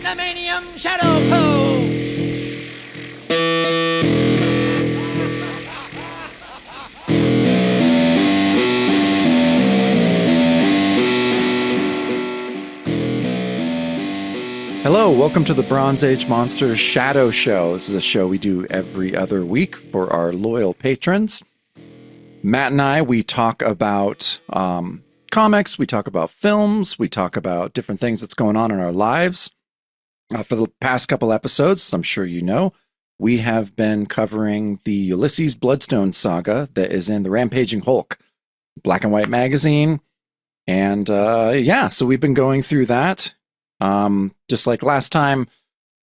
Adamantium Shadow Poe! Hello, welcome to the Bronze Age Monsters Shadow Show. This is a show we do every other week for our loyal patrons. Matt and I, we talk about comics, we talk about films, we talk about different things that's going on in our lives. For the past couple episodes, I'm sure you know, we have been covering the Ulysses Bloodstone Saga that is in the Rampaging Hulk black and white magazine. And so we've been going through that. Just like last time,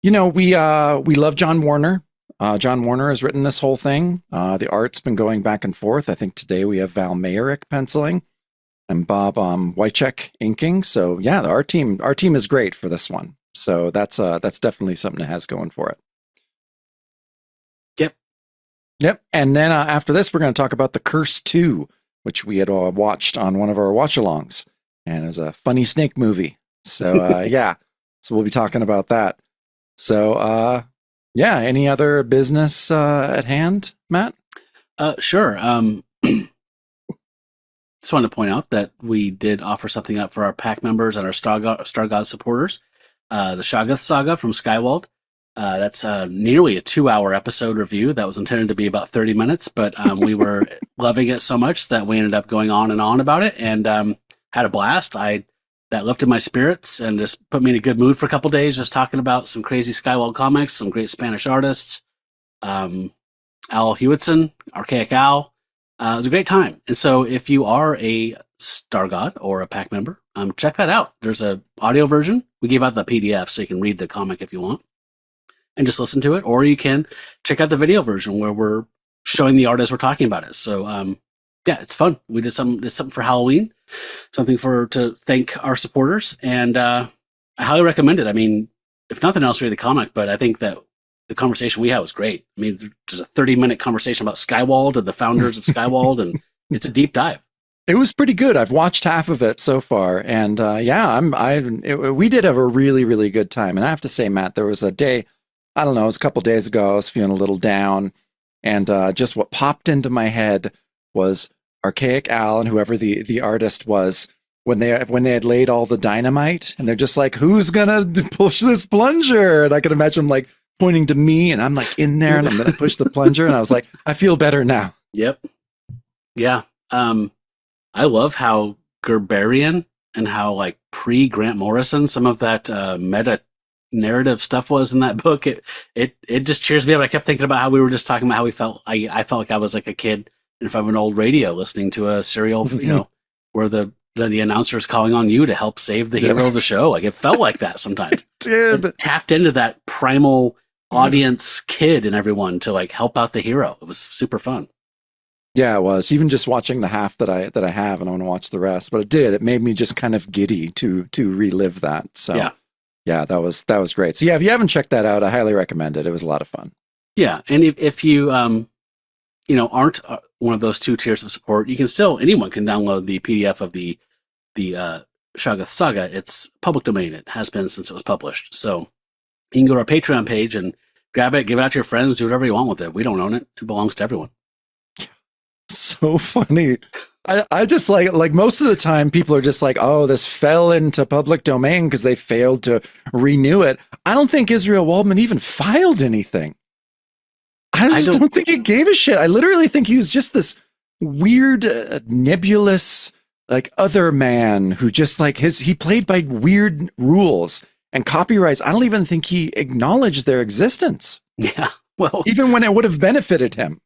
you know, we love John Warner. John Warner has written this whole thing. The art's been going back and forth. I think today we have Val Mayerick penciling and Bob Wycheck inking. So yeah, our team is great for this one. So that's definitely something it has going for it. Yep. And then after this, we're going to talk about The Curse 2, which we had watched on one of our watch-alongs, and it was a funny snake movie. So yeah, so we'll be talking about that. So any other business at hand, Matt? Sure. Just wanted to point out that we did offer something up for our pack members and our Star God supporters. The Shoggoth Saga from Skywald. That's nearly a 2-hour episode review that was intended to be about 30 minutes, but we were loving it so much that we ended up going on and on about it, and had a blast. That lifted my spirits and just put me in a good mood for a couple days, just talking about some crazy Skywald comics, some great Spanish artists. Al Hewitson, Archaic Al. It was a great time. And so if you are a Star God or a pack member, check that out. There's a audio version. We gave out the PDF so you can read the comic if you want and just listen to it. Or you can check out the video version where we're showing the art as we're talking about it. So yeah, it's fun. We did something for Halloween, something to thank our supporters, and I highly recommend it. I mean, if nothing else, read the comic, but I think that the conversation we had was great. I mean, there's a 30-minute conversation about Skywald and the founders of Skywald, and it's a deep dive. It was pretty good. I've watched half of it so far, and we did have a really, really good time. And I have to say, Matt, there was a day, I don't know, it was a couple days ago, I was feeling a little down, and just what popped into my head was Archaic Al and whoever the artist was when they had laid all the dynamite, and they're just like, who's gonna push this plunger? And I can imagine them like pointing to me, and I'm like in there and I'm gonna push the plunger, and I was like, I feel better now. Yep. Yeah. I love how Gerberian and how like pre-Grant Morrison some of that meta narrative stuff was in that book. It just cheers me up. I kept thinking about how we were just talking about how we felt. I felt like I was like a kid in front of an old radio listening to a serial, you know, where the announcer is calling on you to help save the hero of the show. Like it felt like that sometimes. It tapped into that primal audience kid in everyone to like help out the hero. It was super fun. Yeah, it was. Even just watching the half that I have, and I want to watch the rest, but it made me just kind of giddy to relive that. So yeah, that was great. So yeah, if you haven't checked that out, I highly recommend it. It was a lot of fun. Yeah, and if you aren't one of those two tiers of support, anyone can download the PDF of the Shoggoth Saga. It's public domain. It has been since it was published. So you can go to our Patreon page and grab it, give it out to your friends, do whatever you want with it. We don't own it. It belongs to everyone. So funny. I just like most of the time people are just like, oh, this fell into public domain because they failed to renew it. I don't think Israel Waldman even filed anything. I don't think he gave a shit. I literally think he was just this weird, nebulous, like other man who just like he played by weird rules and copyrights. I don't even think he acknowledged their existence. Yeah. Well, even when it would have benefited him.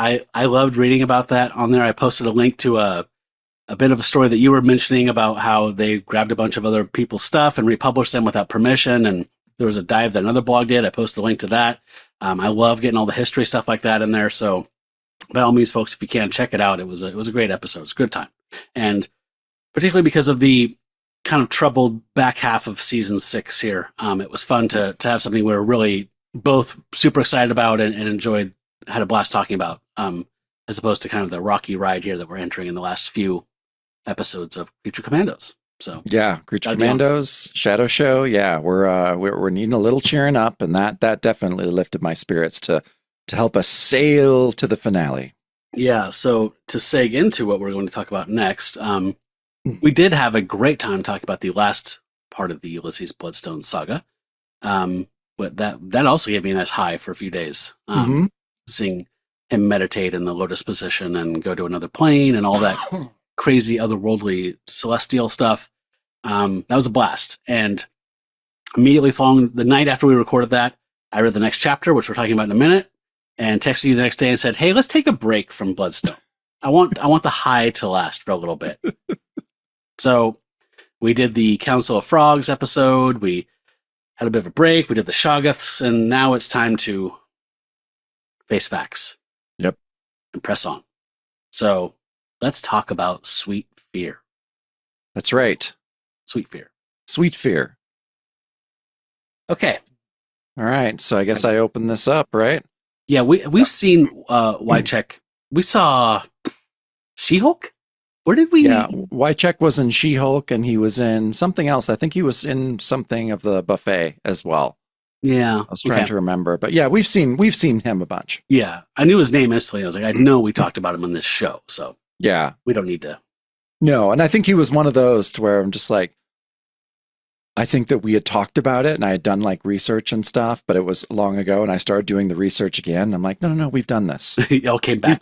I loved reading about that on there. I posted a link to a bit of a story that you were mentioning about how they grabbed a bunch of other people's stuff and republished them without permission. And there was a dive that another blog did. I posted a link to that. I love getting all the history stuff like that in there. So by all means, folks, if you can, check it out. It was a great episode. It was a good time. And particularly because of the kind of troubled back half of season 6 here, it was fun to have something we were really both super excited about and enjoyed, had a blast talking about, as opposed to kind of the rocky ride here that we're entering in the last few episodes of Creature Commandos. So Yeah, Creature gotta be honest. Commandos, Shadow Show. Yeah, we're needing a little cheering up, and that definitely lifted my spirits to help us sail to the finale. Yeah. So to seg into what we're going to talk about next, we did have a great time talking about the last part of the Ulysses Bloodstone Saga. But that also gave me a nice high for a few days. Mm-hmm. Seeing him meditate in the lotus position and go to another plane and all that crazy otherworldly celestial stuff. That was a blast. And immediately following the night after we recorded that, I read the next chapter, which we're talking about in a minute, and texted you the next day and said, "Hey, let's take a break from Bloodstone. I want the high to last for a little bit." So we did the Council of Frogs episode. We had a bit of a break. We did the Shoggoths, and now it's time to face facts. Yep. And press on. So let's talk about Sweet Fear. That's right. Sweet Fear. Sweet Fear. Okay. All right. So I guess I open this up, right? Yeah, we've seen Wycheck. We saw She-Hulk? Where did we? Yeah, Wycheck was in She-Hulk, and he was in something else. I think he was in something of the buffet as well. Yeah. I was trying to remember, but yeah, we've seen him a bunch. Yeah, I knew his name instantly. I was like, I know we talked about him on this show, so yeah, we don't need to. No, and I think he was one of those to where I'm just like, I think that we had talked about it, and I had done like research and stuff, but it was long ago, and I started doing the research again. I'm like, no, we've done this. It all came back.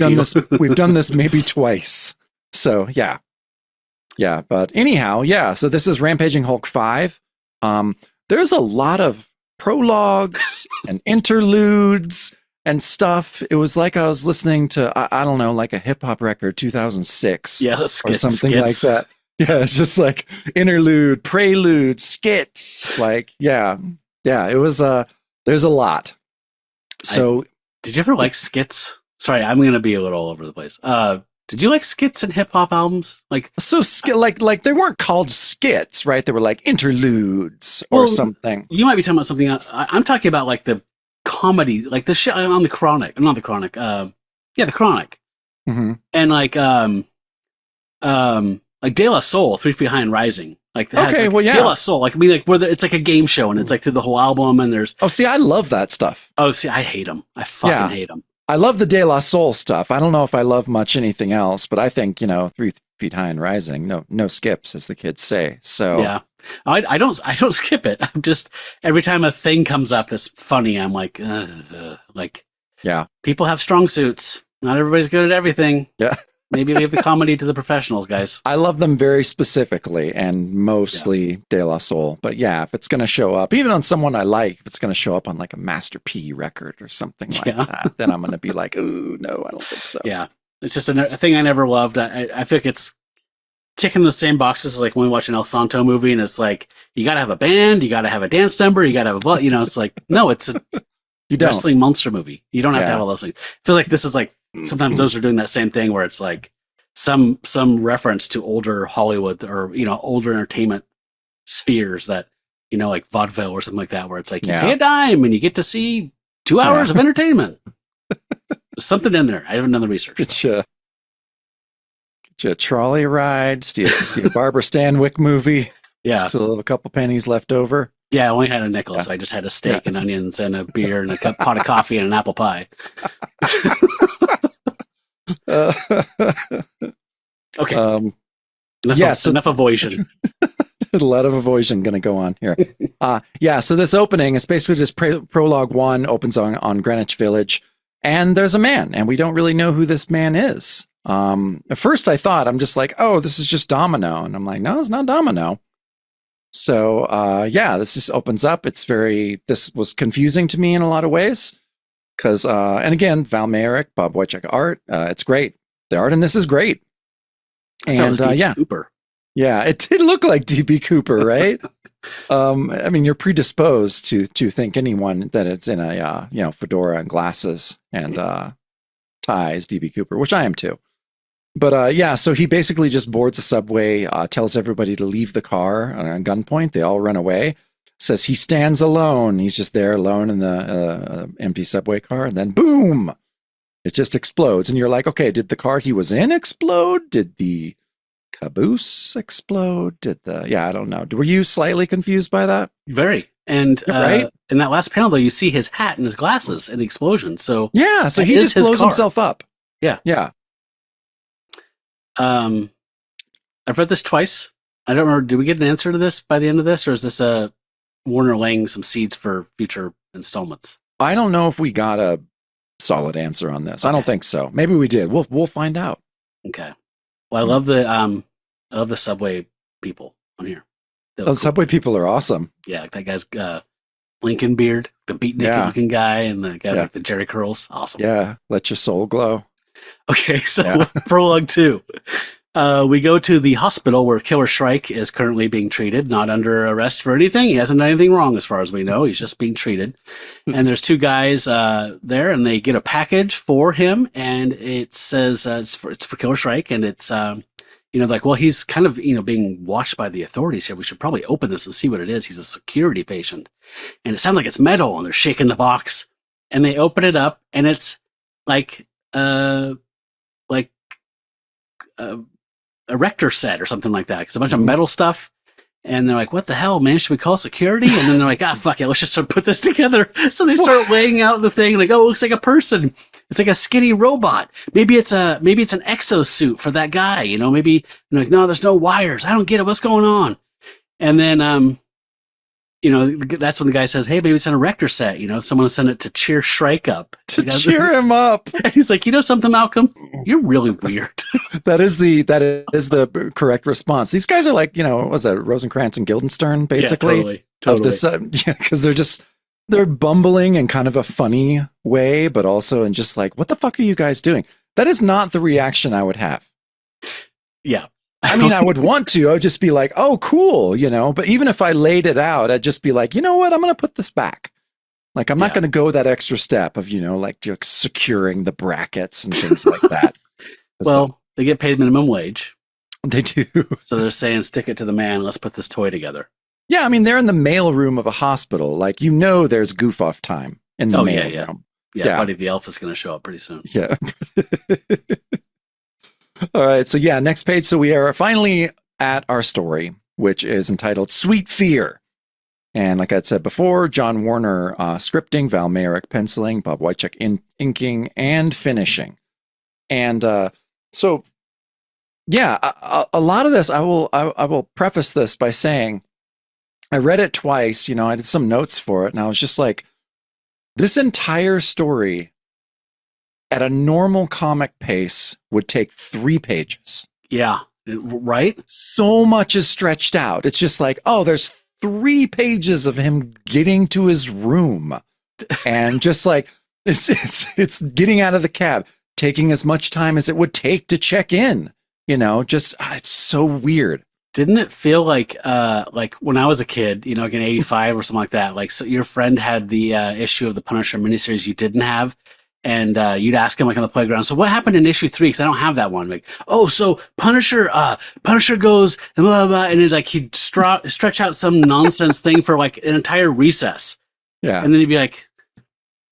We've done this maybe twice. So yeah. But anyhow, yeah. So this is Rampaging Hulk 5. There's a lot of prologues and interludes and stuff. It was like I was listening to, I don't know, like a hip hop record, 2006 or something like that. Yeah, it's just like interlude, prelude, skits. Like, yeah. It was there's a lot. So, did you ever like skits? Sorry, I'm gonna be a little all over the place. Did you like skits and hip hop albums? Like, so like they weren't called skits, right? They were like interludes or something. You might be talking about something. I'm talking about like the comedy, like the shit on the Chronic, not the Chronic. The Chronic, mm-hmm. And like De La Soul, 3 Feet High and Rising. Like, De La Soul, like, I mean, like, where it's like a game show and it's like through the whole album and there's. Oh, see, I love that stuff. Oh, see, I hate them. I fucking hate them. I love the De La Soul stuff. I don't know if I love much anything else, but I think, 3 Feet High and Rising, no skips, as the kids say. So yeah, I don't skip it. I'm just, every time a thing comes up that's funny, I'm like, yeah, people have strong suits. Not everybody's good at everything. Yeah. Maybe leave the comedy to the professionals, guys. I love them very specifically and mostly De La Soul. But yeah, if it's going to show up, even on someone I like, if it's going to show up on like a Master P record or something like that, then I'm going to be like, oh, no, I don't think so. Yeah. It's just a thing I never loved. I feel like it's ticking the same boxes as like when we watch an El Santo movie and it's like, you got to have a band, you got to have a dance number, you got to have it's like, no, it's a wrestling monster movie. You don't have to have all those things. I feel like this is like, sometimes those are doing that same thing where it's like some reference to older Hollywood or, older entertainment spheres that, like vaudeville or something like that, where it's like you pay a dime and you get to see 2 hours of entertainment. There's something in there. I haven't done the research. Get you a trolley ride, see a Barbara Stanwyck movie. Yeah. Still have a couple pennies left over. Yeah, I only had a nickel, so I just had a steak and onions and a beer and a pot of coffee and an apple pie. Okay. Enough avoision. A lot of avoision going to go on here. So this opening is basically just prologue 1 opens on Greenwich Village, and there's a man, and we don't really know who this man is. At first I thought, I'm just like, oh, this is just Domino, and I'm like, no, it's not Domino. So, this just opens up. This was confusing to me in a lot of ways. Because, and again, Val Mayrick, Bob Wycheck art, it's great. The art in this is great. And, Cooper. Yeah, it did look like D.B. Cooper, right? I mean, you're predisposed to think anyone that it's in a, fedora and glasses and ties, D.B. Cooper, which I am too. But so he basically just boards a subway, tells everybody to leave the car on gunpoint. They all run away. Says he stands alone. He's just there alone in the empty subway car. And then boom, it just explodes. And you're like, okay, did the car he was in explode? Did the caboose explode? I don't know. Were you slightly confused by that? Very. And Right? in that last panel, though, you see his hat and his glasses in the explosion. So Yeah, so that he is just his blows car. himself up. Yeah. Yeah. I've read this twice. I don't remember. Did we get an answer to this by the end of this, or is this Warner laying some seeds for future installments? I don't know if we got a solid answer on this. I don't think so. Maybe we did. We'll find out. Okay. Well, I love the subway people on here. The subway people are awesome. Yeah, that guy's Lincoln beard, the beatnik looking guy, and the guy with the Jerry curls. Awesome. Yeah, let your soul glow. Okay, so prologue 2. We go to the hospital where Killer Shrike is currently being treated, not under arrest for anything. He hasn't done anything wrong as far as we know. He's just being treated. And there's 2 guys there, and they get a package for him, and it says it's for Killer Shrike, and it's like, well, he's kind of being watched by the authorities here. We should probably open this and see what it is. He's a security patient, and it sounds like it's metal, and they're shaking the box, and they open it up, and it's like a Erector set or something like that. It's a bunch of metal stuff. And they're like, what the hell, man? Should we call security? And then they're like, fuck it. Let's just put this together. So they start laying out the thing. Like, oh, it looks like a person. It's like a skinny robot. Maybe it's an exosuit for that guy. Maybe like, no, there's no wires. I don't get it. What's going on? And then, that's when the guy says, hey, maybe it's an Erector set. Someone sent it to cheer Shrike up. To cheer him up. And he's like, something, Malcolm? You're really weird. That is the correct response. These guys are like, what was that, Rosencrantz and Guildenstern, basically? Totally. Of this, because they're bumbling in kind of a funny way, but also in just like, what the fuck are you guys doing? That is not the reaction I would have. Yeah. I mean, I would want to. I would just be like, oh, cool, But even if I laid it out, I'd just be like, you know what? I'm going to put this back. Like, I'm not going to go that extra step of, like securing the brackets and things like that. Well, they get paid minimum wage. They do. So they're saying, stick it to the man. Let's put this toy together. Yeah, I mean, they're in the mail room of a hospital. Like, there's goof off time in the mail room. Yeah, Buddy the Elf is going to show up pretty soon. Yeah. All right. So, next page. So we are finally at our story, which is entitled Sweet Fear. And like I said before, John Warner scripting, Val Mayrick penciling, Bob Wycheck inking and finishing. And a lot of this, I will preface this by saying, I read it twice, I did some notes for it, and I was just like, this entire story at a normal comic pace would take 3 pages. Yeah, right? So much is stretched out. It's just like, oh, there's 3 pages of him getting to his room. And just like, it's getting out of the cab, taking as much time as it would take to check in. It's so weird. Didn't it feel like when I was a kid, like in 85 or something like that, like so your friend had the issue of the Punisher miniseries you didn't have, and you'd ask him like on the playground, so what happened in issue 3? Because I don't have that one. Like, oh, so Punisher goes and blah, blah, blah, and he'd stretch out some nonsense thing for like an entire recess. Yeah. And then he'd be like,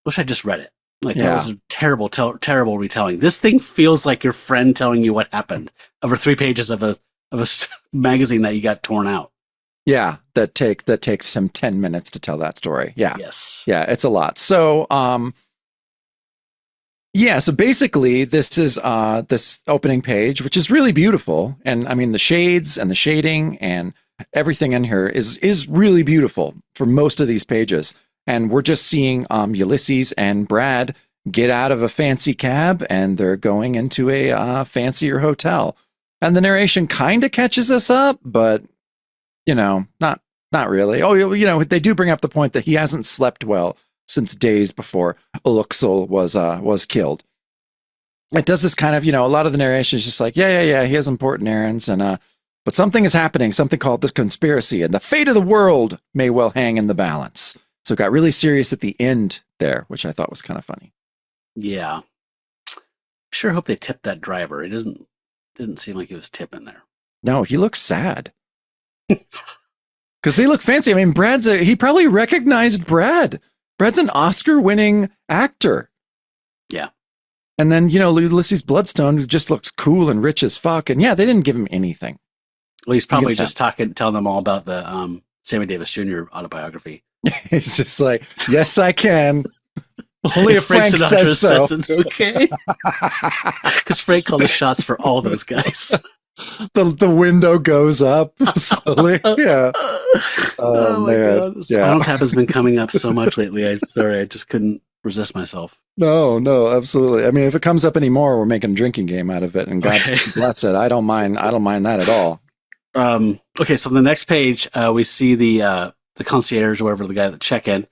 wish I just read it. Like, that was a terrible, terrible retelling. This thing feels like your friend telling you what happened over 3 pages of a magazine that you got torn out. Yeah, that takes him 10 minutes to tell that story. Yeah. Yes. Yeah, it's a lot. So, so basically this is this opening page, which is really beautiful. And I mean, the shades and the shading and everything in here is really beautiful for most of these pages. And we're just seeing Ulysses and Brad get out of a fancy cab, and they're going into a fancier hotel. And the narration kind of catches us up, but, not really. Oh, they do bring up the point that he hasn't slept well since days before Ulysses was killed. It does this kind of, a lot of the narration is just like, yeah, he has important errands, and but something is happening, something called this conspiracy, and the fate of the world may well hang in the balance. So it got really serious at the end there, which I thought was kind of funny. Yeah. Sure hope they tipped that driver. It didn't seem like he was tipping there. No, he looks sad. Because they look fancy. I mean, he probably recognized Brad. Brad's an Oscar-winning actor. Yeah. And then, Ulysses Bloodstone, who just looks cool and rich as fuck. And yeah, they didn't give him anything. Well, he's probably just telling them all about the Sammy Davis Jr. autobiography. He's just like, yes, I can. Only if Frank Sinatra says it's okay. Because Frank called the shots for all those guys. The window goes up slowly. Yeah. Oh my God. Spinal Tap has been coming up so much lately. I just couldn't resist myself. No, absolutely. I mean, if it comes up anymore, we're making a drinking game out of it, and God bless it. I don't mind that at all. Okay, so on the next page, we see the concierge or whatever, the guy at the check-in,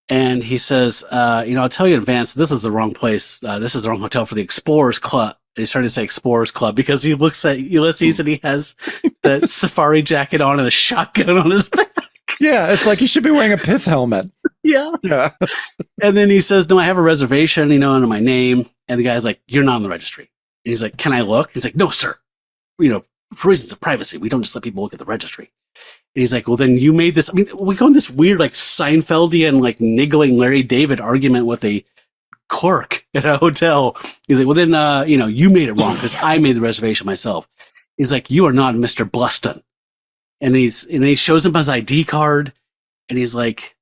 and he says, I'll tell you in advance, this is the wrong place. This is the wrong hotel for the Explorers Club. And he's starting to say Explorers Club because he looks at Ulysses and he has the safari jacket on and a shotgun on his back. Yeah, it's like he should be wearing a pith helmet. Yeah. And then he says, no, I have a reservation, under my name. And the guy's like, you're not on the registry. And he's like, can I look? He's like, no, sir. For reasons of privacy, we don't just let people look at the registry. And he's like, well, then you made this. I mean, we go in this weird, like Seinfeldian, like niggling Larry David argument with a clerk at a hotel. He's like, well, then, you made it wrong because I made the reservation myself. He's like, you are not Mr. Bluston. And he shows him his ID card and he's like,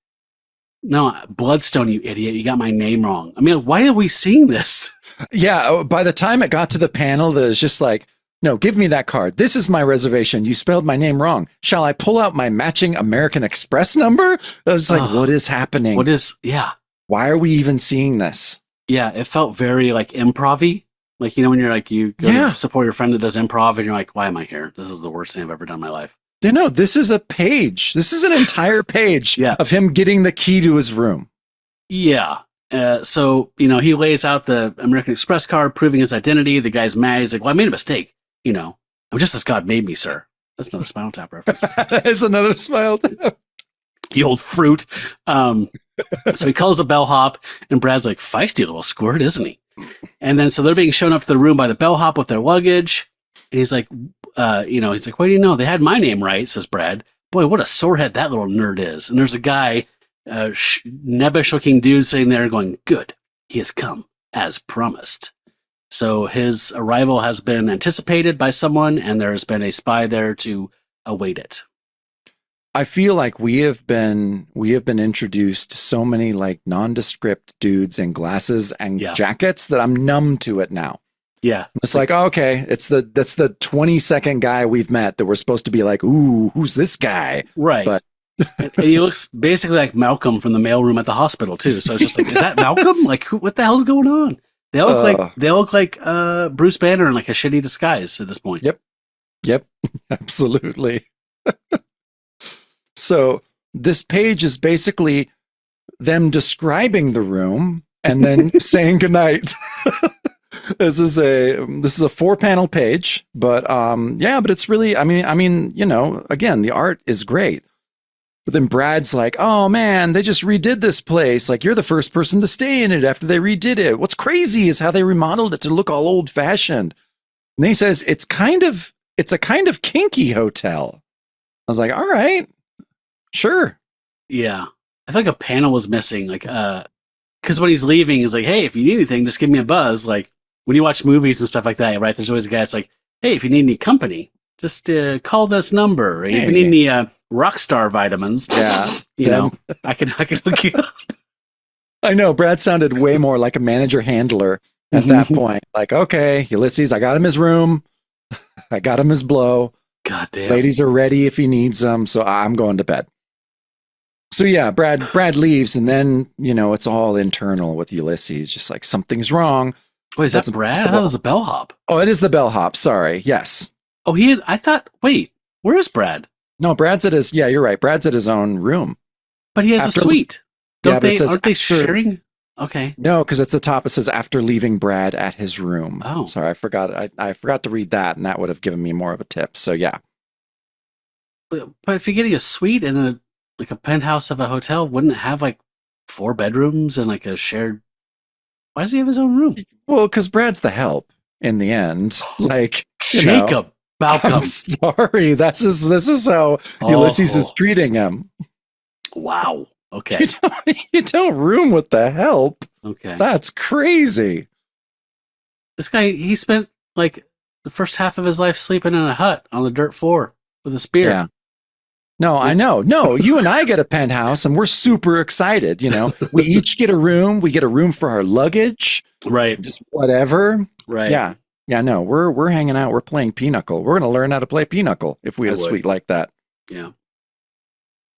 no, Bloodstone, you idiot. You got my name wrong. I mean, why are we seeing this? Yeah. By the time it got to the panel, that was just like, no, give me that card. This is my reservation. You spelled my name wrong. Shall I pull out my matching American Express number? I was like, what is happening? Why are we even seeing this? Yeah, it felt very like improv-y. Like, when you're like, you go to support your friend that does improv and you're like, why am I here? This is the worst thing I've ever done in my life. This is a page. This is an entire page of him getting the key to his room. Yeah. So, he lays out the American Express card, proving his identity. The guy's mad. He's like, well, I made a mistake. I'm just as God made me, sir. That's another Spinal Tap reference. That is another Spinal Tap. You old fruit. So he calls the bellhop, and Brad's like, feisty little squirt, isn't he? And then so they're being shown up to the room by the bellhop with their luggage. And he's like, what do you know? They had my name right, says Brad. Boy, what a sorehead that little nerd is. And there's a guy, nebbish-looking dude sitting there going, good, he has come, as promised. So his arrival has been anticipated by someone, and there has been a spy there to await it. I feel like we have been introduced to so many like nondescript dudes in glasses and jackets that I'm numb to it now. Yeah. It's like, oh, okay, that's the 22nd guy we've met that we're supposed to be like, ooh, who's this guy? Right. But and he looks basically like Malcolm from the mailroom at the hospittal too. So it's just like, is that Malcolm? Like, what the hell's going on? They look like Bruce Banner in like a shitty disguise at this point. Yep. Absolutely. So this page is basically them describing the room and then saying goodnight. This is a 4-panel page, but but it's really, I mean, again, the art is great. But then Brad's like, oh man, they just redid this place. Like, you're the first person to stay in it after they redid it. What's crazy is how they remodeled it to look all old fashioned. And he says, it's a kind of kinky hotel. I was like, all right, sure. Yeah. I feel like a panel was missing. Like, because when he's leaving, he's like, hey, if you need anything, just give me a buzz. Like, when you watch movies and stuff like that, right? There's always a guy that's like, hey, if you need any company, just call this number. Or if you need any Rockstar vitamins, I can hook you up. I know. Brad sounded way more like a manager handler at that point. Like, okay, Ulysses, I got him his room. I got him his blow. God damn. Ladies are ready if he needs them, so I'm going to bed. So yeah, Brad leaves, and then, it's all internal with Ulysses. Just like, something's wrong. Wait, is that Brad? I thought it was a bellhop. Oh, it is the bellhop. Sorry. Yes. Oh, wait, where is Brad? No, Brad's at his, you're right. Brad's at his own room. But he has a suite. Aren't they after, sharing? Okay. No, because at the top it says after leaving Brad at his room. Oh. Sorry, I forgot. I forgot to read that, and that would have given me more of a tip. So yeah. But if you're getting a suite in a penthouse of a hotel, wouldn't it have like 4 bedrooms and like a shared? Why does he have his own room? Well, because Brad's the help in the end. Like, Jacob Balcom. I'm sorry. This is how Ulysses is treating him. Wow. Okay. You don't room with the help. Okay. That's crazy. This guy, he spent like the first half of his life sleeping in a hut on the dirt floor with a spear. Yeah. No, I know. No, you and I get a penthouse and we're super excited. You know, we each get a room. We get a room for our luggage. Right. Just whatever. Right. Yeah. Yeah. No, we're hanging out. We're playing Pinochle. We're going to learn how to play Pinochle if we had a suite like that. Yeah.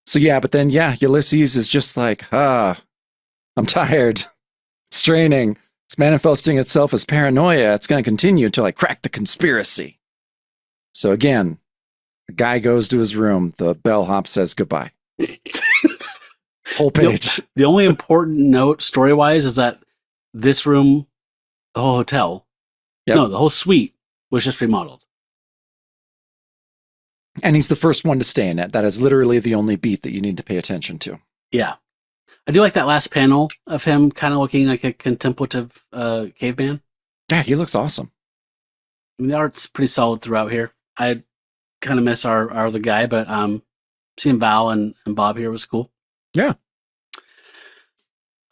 So yeah, but then Ulysses is just like, I'm tired. It's draining. It's manifesting itself as paranoia. It's going to continue until I crack the conspiracy. So again, the guy goes to his room. The bellhop says goodbye. Whole page. The only important note story-wise is that this room, the whole hotel, no, the whole suite was just remodeled. And he's the first one to stay in it. That is literally the only beat that you need to pay attention to. Yeah. I do like that last panel of him kind of looking like a contemplative caveman. Yeah, he looks awesome. I mean, the art's pretty solid throughout here. I kind of miss our other guy, but seeing Val and Bob here was cool. Yeah.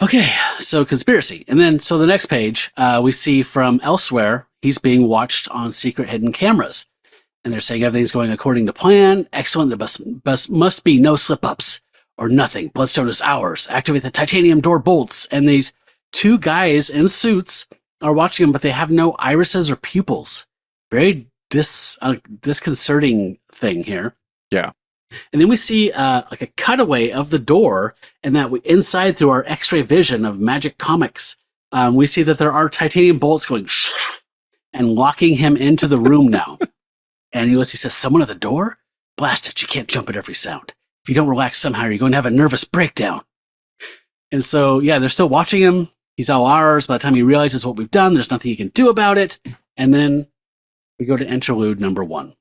Okay, so conspiracy. And then, so the next page, we see from elsewhere, he's being watched on secret hidden cameras. And they're saying everything's going according to plan. Excellent. There must be no slip-ups or nothing. Bloodstone is ours. Activate the titanium door bolts. And these two guys in suits are watching him, but they have no irises or pupils. Very disconcerting thing here. Yeah. And then we see like a cutaway of the door, and that inside through our X-ray vision of Magic Comics, we see that there are titanium bolts going and locking him into the room now. And Ulysses says, "Someone at the door? Blast it! You can't jump at every sound. If you don't relax somehow, you're going to have a nervous breakdown." And so, yeah, they're still watching him. He's all ours. By the time he realizes what we've done, there's nothing he can do about it. And then we go to interlude number 1.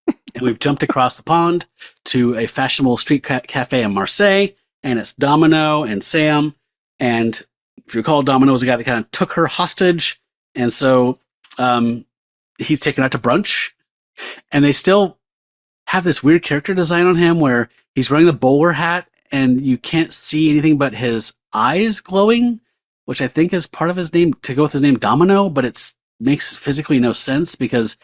And we've jumped across the pond to a fashionable street cafe in Marseille. And it's Domino and Sam. And if you recall, Domino was the guy that kind of took her hostage. And so he's taken out to brunch. And they still have this weird character design on him where he's wearing the bowler hat and you can't see anything but his eyes glowing, which I think is part of his name to go with his name Domino, but it makes physically no sense because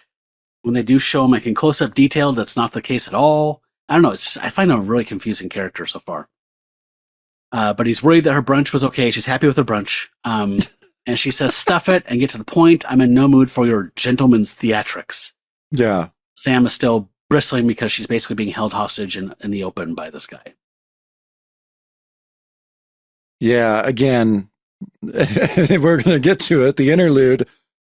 when they do show him like in close-up detail, that's not the case at all. I don't know. I find him a really confusing character so far. But he's worried that her brunch was okay. She's happy with her brunch. And she says, "Stuff it and get to the point. I'm in no mood for your gentleman's theatrics." Yeah. Sam is still bristling because she's basically being held hostage in the open by this guy. Yeah, again, we're going to get to it, the interlude.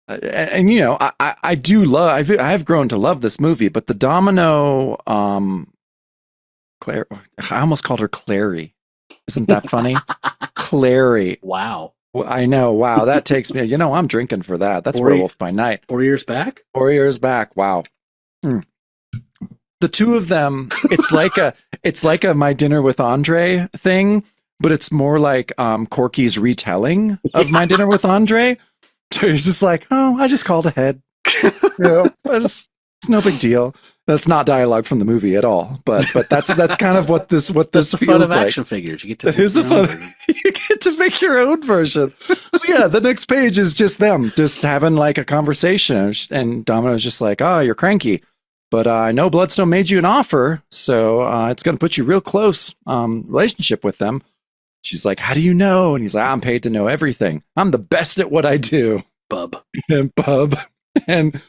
And, you know, I do love, I've grown to love this movie, but the Domino, Claire, I almost called her Clary. Isn't that funny? Clary. Wow. Well, I know. Wow. That takes me, you know, I'm drinking for that. That's Werewolf by Night. 4 years back? 4 years back. Wow. The two of them, it's like a My Dinner with Andre thing, but it's more like Corky's retelling of My Dinner with Andre. So he's just like, "Oh, I just called ahead. You know, it's no big deal." That's not dialogue from the movie at all, but that's kind of what this that's the feels fun of like. action figures. You get to Here's the fun. You get to make your own version. So yeah, the next page is just them just having like a conversation, and Domino's just like, "Oh, you're cranky, but I know Bloodstone made you an offer, so it's going to put you real close relationship with them." She's like, "How do you know?" And he's like, "I'm paid to know everything. I'm the best at what I do." Bub. And bub. And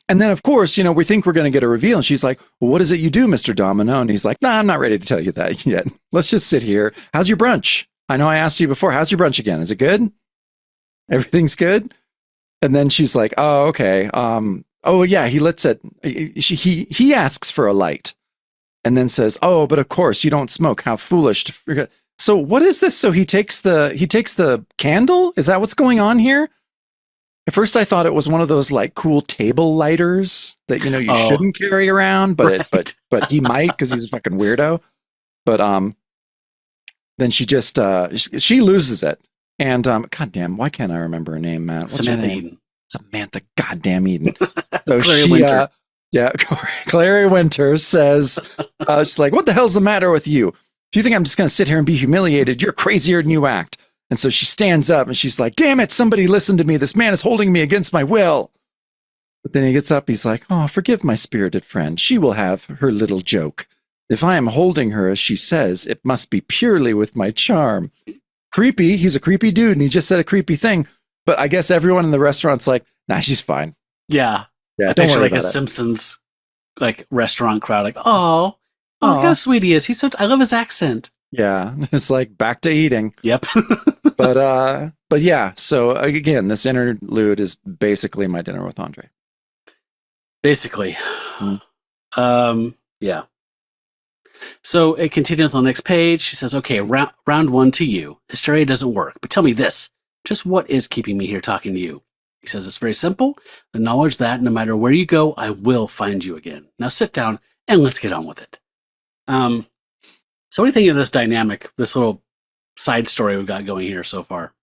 then, of course, you know, we think we're going to get a reveal. And she's like, "Well, what is it you do, Mr. Domino?" And he's like, "Nah, I'm not ready to tell you that yet. Let's just sit here. How's your brunch? I know I asked you before. How's your brunch again? Is it good? Everything's good?" And then she's like, "Oh, okay. Oh, yeah, he lets it. He asks for a light and then says, 'Oh, but of course you don't smoke. How foolish to forget.'" So what is this? So he takes the candle? Is that what's going on here? At first, I thought it was one of those like cool table lighters that you shouldn't carry around, but right. but he might because he's a fucking weirdo. But then she just she loses it, and goddamn, why can't I remember her name, Matt? What's Samantha her name? Eden. Goddamn Eden. So Clary Winter. Clary Winter says, she's like, "What the hell's the matter with you? If you think I'm just going to sit here and be humiliated, you're crazier than you act." And so she stands up and she's like, damn it, somebody listen to me. This man is holding me against my will. But then he gets up. He's like, oh, forgive my spirited friend. She will have her little joke. If I am holding her, as she says, it must be purely with my charm. Creepy. He's a creepy dude, and he just said a creepy thing. But I guess everyone in the restaurant's like, nah, she's fine. Yeah. Yeah, I don't picture worry like a about it. Simpsons like restaurant crowd, like, oh, look how sweet he is. I love his accent. Yeah, it's like back to eating. Yep. But yeah. So again, this interlude is basically my dinner with Andre. Basically. Mm. Yeah. So it continues on the next page. She says, okay, round one to you. Hysteria doesn't work, but tell me this. Just what is keeping me here talking to you? He says, it's very simple. The knowledge that no matter where you go, I will find you again. Now sit down and let's get on with it. So what do you think of this dynamic, this little side story we've got going here so far?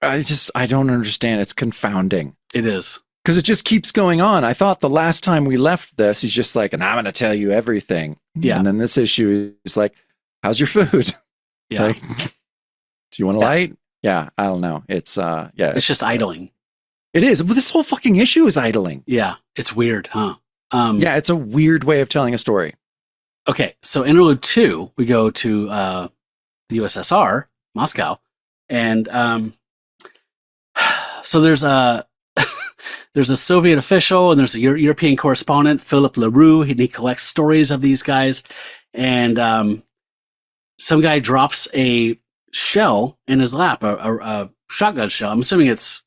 I don't understand. It's confounding. It is. Because it just keeps going on. I thought the last time we left this, he's just like, and I'm going to tell you everything. Yeah. And then this issue is like, how's your food? Yeah. Like, do you want a light? Yeah. I don't know. It's It's just idling. It is. But this whole fucking issue is idling. Yeah. It's weird, huh? Yeah. It's a weird way of telling a story. Okay. So interlude 2, we go to the USSR, Moscow. And so there's a Soviet official and there's a European correspondent, Philip LaRue. He collects stories of these guys. And some guy drops a shell in his lap, a shotgun shell. I'm assuming it's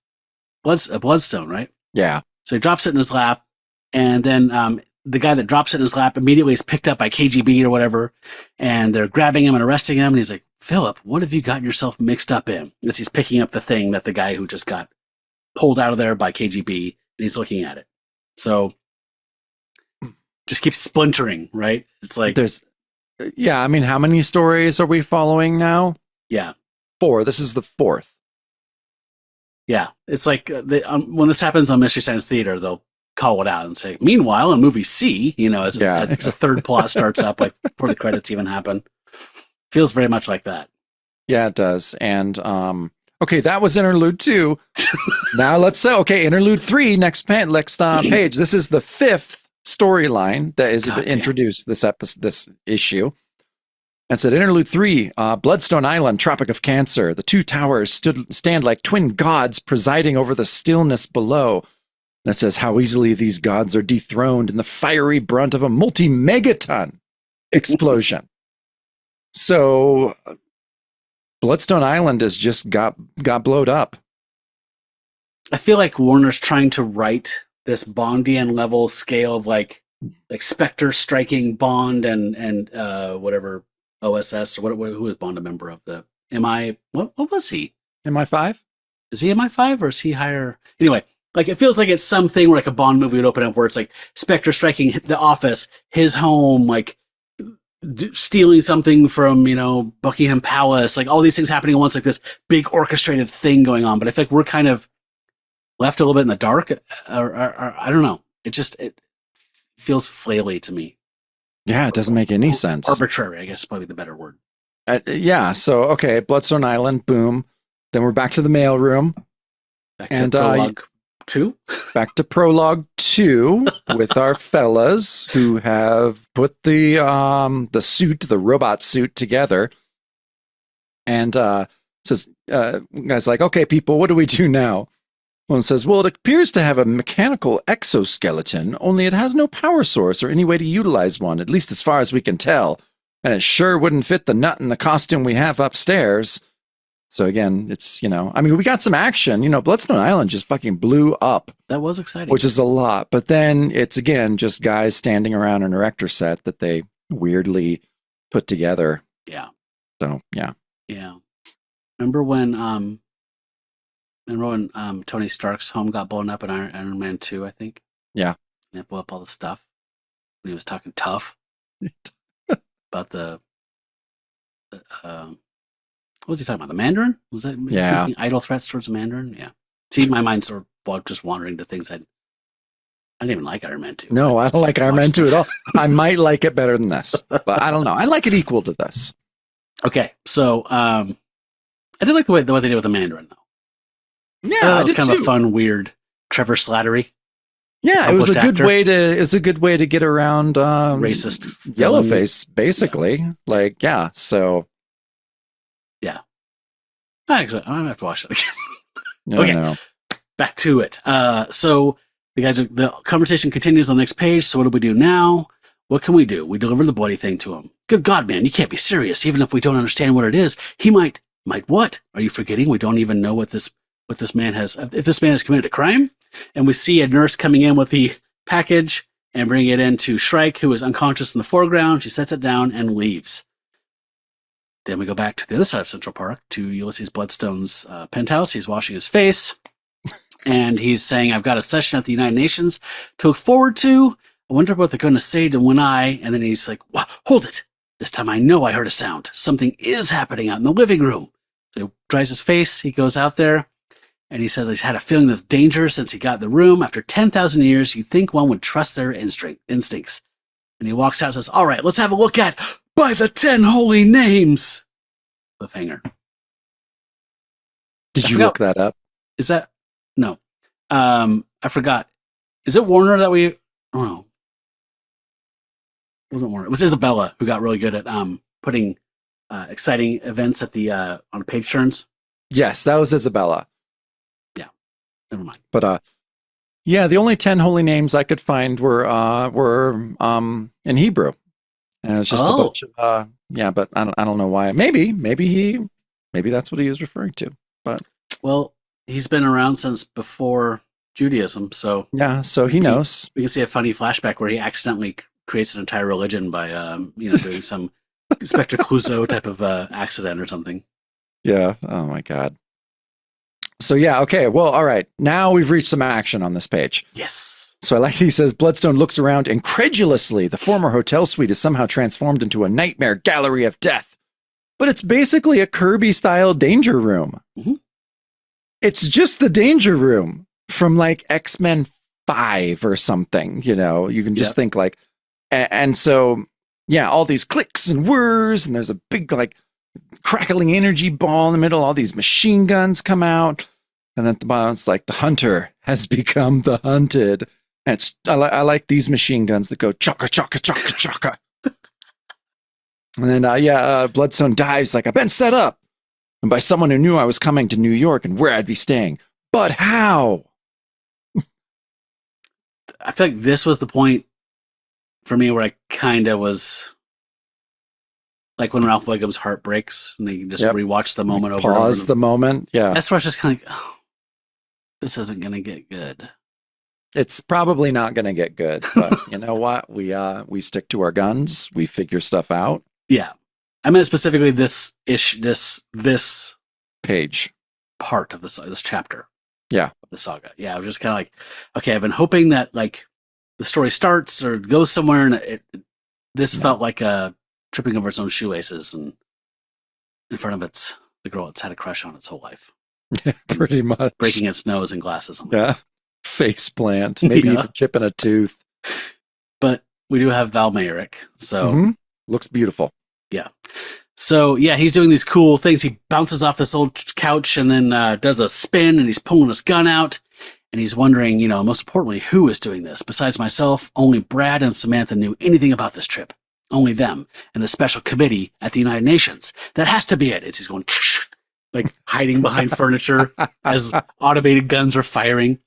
a bloodstone, right? Yeah. So he drops it in his lap. And then the guy that drops it in his lap immediately is picked up by KGB or whatever. And they're grabbing him and arresting him. And he's like, Philip, what have you gotten yourself mixed up in? As he's picking up the thing that the guy who just got pulled out of there by KGB, and he's looking at it. So just keeps splintering, right? It's like I mean, how many stories are we following now? Yeah. 4. This is the 4th. Yeah. It's like when this happens on Mystery Science Theater, they'll call it out and say, meanwhile, in movie C, as the third plot starts up, like before the credits even happen. Feels very much like that. Yeah, it does. And okay, that was interlude 2. Now let's say, interlude 3, next page. This is the 5th storyline that is introduced this issue. And said interlude 3, Bloodstone Island, Tropic of Cancer. The 2 towers stand like twin gods presiding over the stillness below. And it says how easily these gods are dethroned in the fiery brunt of a multi-megaton explosion. So Bloodstone Island has just got blowed up. I feel like Warner's trying to write this Bondian level scale of like Spectre striking Bond and whatever OSS or who is Bond a member of the MI? What was he? MI5? Is he MI5 or is he higher? Anyway, like it feels like it's something where like a Bond movie would open up where it's like Spectre striking the office, his home, like stealing something from Buckingham Palace, like all these things happening at once, like this big orchestrated thing going on. But I feel like we're kind of left a little bit in the dark, or I don't know. It feels flaily to me. Yeah, it doesn't make any sense. Arbitrary, I guess, is probably the better word. Yeah. So okay, Bloodstone Island, boom. Then we're back to the mailroom. Back to prologue 2. Back to prologue 2 with our fellas who have put the robot suit together, and says, guy's like, okay, people, what do we do now? One says, well, it appears to have a mechanical exoskeleton, only it has no power source or any way to utilize one, at least as far as we can tell, and it sure wouldn't fit the nut in the costume we have upstairs. So again, it's, we got some action. Bloodstone Island just fucking blew up. That was exciting. Which is a lot. But then it's, again, just guys standing around an erector set that they weirdly put together. Yeah. So, yeah. Yeah. Remember when Tony Stark's home got blown up in Iron Man 2, I think? Yeah. And it blew up all the stuff. When he was talking tough about the what was he talking about? The Mandarin? Was that making idle threats towards the Mandarin? Yeah. See, my mind's sort of just wandering to things I didn't even like Iron Man 2. No, I don't like Iron Man 2 at all. I might like it better than this, but I don't know. I like it equal to this. Okay, so I did like the way they did with the Mandarin, though. Yeah, That I was did kind too. of a fun, weird Trevor Slattery. Yeah, it was a published good actor. way to. It was a good way to get around Racist Yellowface, basically. Like, yeah. So Actually, I'm gonna have to watch it again. yeah, Okay. no. Back to it. So the conversation continues on the next page. So what do we do now? What can we do? We deliver the bloody thing to him. Good God, man, you can't be serious. Even if we don't understand what it is, he might what? Are you forgetting? We don't even know what this man has. If this man has committed a crime, and we see a nurse coming in with the package and bringing it in to Shrike, who is unconscious in the foreground. She sets it down and leaves. Then we go back to the other side of Central Park to Ulysses Bloodstone's penthouse. He's washing his face. And he's saying, I've got a session at the United Nations to look forward to. I wonder what they're going to say to when I... And then he's like, hold it. This time I know I heard a sound. Something is happening out in the living room. So he dries his face. He goes out there. And he says he's had a feeling of danger since he got in the room. After 10,000 years, you'd think one would trust their instincts. And he walks out and says, all right, let's have a look at By the 10 Holy Names. Cliffhanger. Did you look that up? Is that... No. I forgot. Is it Warner that we... Oh. It wasn't Warner. It was Isabella who got really good at putting exciting events at the on page turns. Yes, that was Isabella. Yeah. Never mind. But yeah, the only 10 holy names I could find were in Hebrew. And it's just a bunch of yeah, but I don't know why. Maybe that's what he was referring to. But well, he's been around since before Judaism, so yeah, so he knows. We can see a funny flashback where he accidentally creates an entire religion by doing some Inspector Clouseau type of accident or something. Yeah. Oh my God. So yeah, okay. Well, all right. Now we've reached some action on this page. Yes. So I like he says Bloodstone looks around incredulously. The former hotel suite is somehow transformed into a nightmare gallery of death. But it's basically a Kirby-style danger room. Mm-hmm. It's just the danger room from like X-Men 5 or something, you know. You can just think like, and so, yeah, all these clicks and whirs, and there's a big like crackling energy ball in the middle. All these machine guns come out. And at the bottom, it's like the hunter has become the hunted. And I like these machine guns that go chaka, chaka, chaka, chaka. And then, Bloodstone dives like, I've been set up. And by someone who knew I was coming to New York and where I'd be staying. But how? I feel like this was the point for me where I kind of was like when Ralph Wiggum's heart breaks and you just rewatch the moment over and over. Pause the moment. Yeah. That's where I was just kind of like, oh, this isn't going to get good. It's probably not going to get good. But you know what? We stick to our guns. We figure stuff out. Yeah. I meant specifically this page part of this chapter. Yeah. Of the saga. Yeah. I was just kind of like, okay, I've been hoping that like the story starts or goes somewhere and this felt like a tripping over its own shoelaces and in front of the girl it's had a crush on its whole life. Yeah, pretty much. Breaking its nose and glasses on. Yeah. Face plant. Maybe even chipping a tooth. But we do have Val Mayrick. So looks beautiful. Yeah. So yeah, he's doing these cool things. He bounces off this old couch and then does a spin and he's pulling his gun out and he's wondering, most importantly, who is doing this? Besides myself, only Brad and Samantha knew anything about this trip. Only them and the special committee at the United Nations. That has to be it. He's going like hiding behind furniture as automated guns are firing.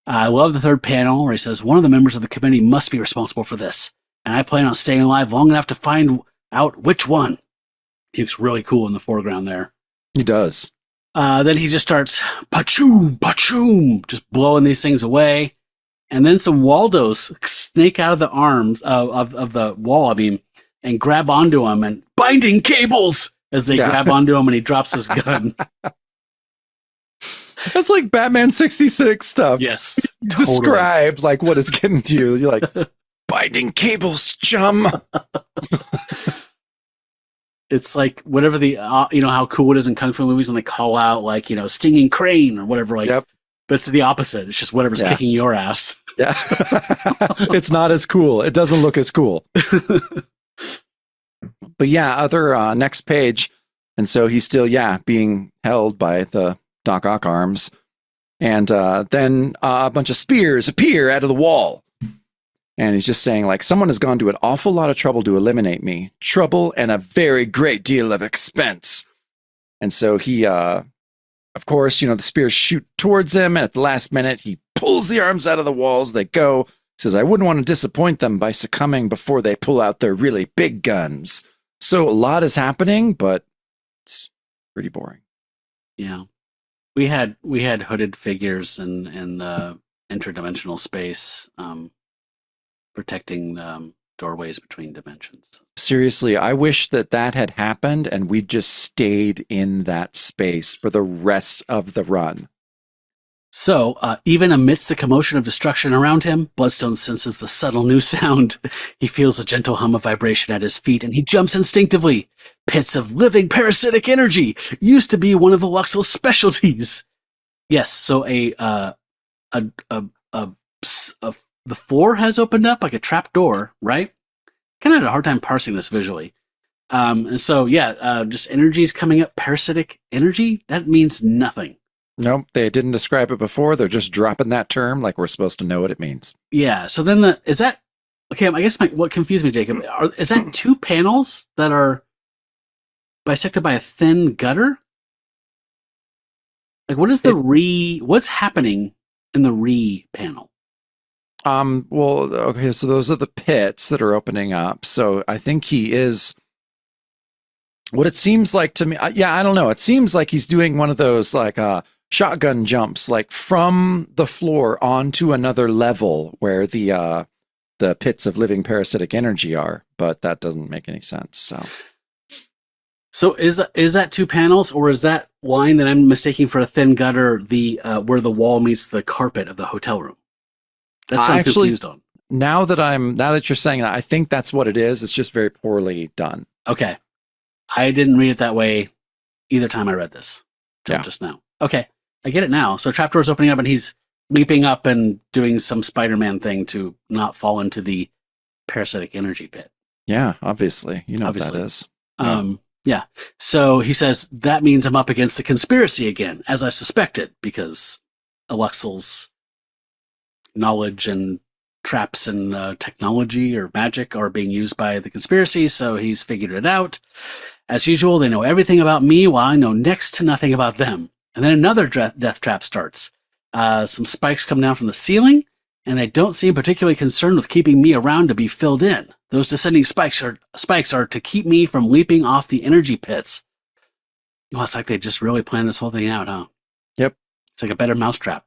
I love the third panel where he says, one of the members of the committee must be responsible for this. And I plan on staying alive long enough to find out which one. He looks really cool in the foreground there. He does. Then he just starts pachoom, pachoom, just blowing these things away. And then some Waldos snake out of the arms of the wall, and grab onto him and binding cables as they grab onto him and he drops his gun. That's like Batman 66 stuff. Yes. Totally. Describe like what is getting to you. You're like, binding cables, chum. It's like whatever the, how cool it is in Kung Fu movies when they call out like, stinging crane or whatever. Like, but it's the opposite. It's just whatever's kicking your ass. Yeah. It's not as cool. It doesn't look as cool. But yeah, other next page. And so he's still, being held by the Doc Ock arms. And then a bunch of spears appear out of the wall. And he's just saying, like, someone has gone to an awful lot of trouble to eliminate me. Trouble and a very great deal of expense. And so he, of course, the spears shoot towards him. And at the last minute, he pulls the arms out of the walls. They go. He says, I wouldn't want to disappoint them by succumbing before they pull out their really big guns. So a lot is happening, but it's pretty boring. Yeah. We had hooded figures in interdimensional space, protecting doorways between dimensions. Seriously, I wish that had happened and we just stayed in that space for the rest of the run. So, even amidst the commotion of destruction around him, Bloodstone senses the subtle new sound. He feels a gentle hum of vibration at his feet, and he jumps instinctively. Pits of living parasitic energy used to be one of the Luxel's specialties. Yes, so the floor has opened up like a trap door, right? Kind of had a hard time parsing this visually. And so, just energies coming up, parasitic energy, that means nothing. Nope, they didn't describe it before. They're just dropping that term like we're supposed to know what it means. Yeah, so then I guess what confused me, Jacob, is that two panels that are bisected by a thin gutter? Like, what is what's happening in the panel? Well, okay, so those are the pits that are opening up. So I think he is, what it seems like to me, I don't know. It seems like he's doing one of those, like, shotgun jumps, like from the floor onto another level where the pits of living parasitic energy are, but that doesn't make any sense. So is that two panels, or is that line that I'm mistaking for a thin gutter the where the wall meets the carpet of the hotel room? That's what I'm confused on. Now that you're saying that, I think that's what it is. It's just very poorly done. Okay, I didn't read it that way either time I read this till just now. Okay. I get it now. So trapdoor's opening up and he's leaping up and doing some Spider-Man thing to not fall into the parasitic energy pit. Yeah, obviously. You know what that is. Yeah. So he says, that means I'm up against the conspiracy again, as I suspected, because Aluxel's knowledge and traps and technology or magic are being used by the conspiracy, so he's figured it out. As usual, they know everything about me while I know next to nothing about them. And then another death trap starts. Some spikes come down from the ceiling, and they don't seem particularly concerned with keeping me around to be filled in. Those descending spikes are to keep me from leaping off the energy pits. Well, it's like they just really planned this whole thing out, huh? Yep. It's like a better mousetrap.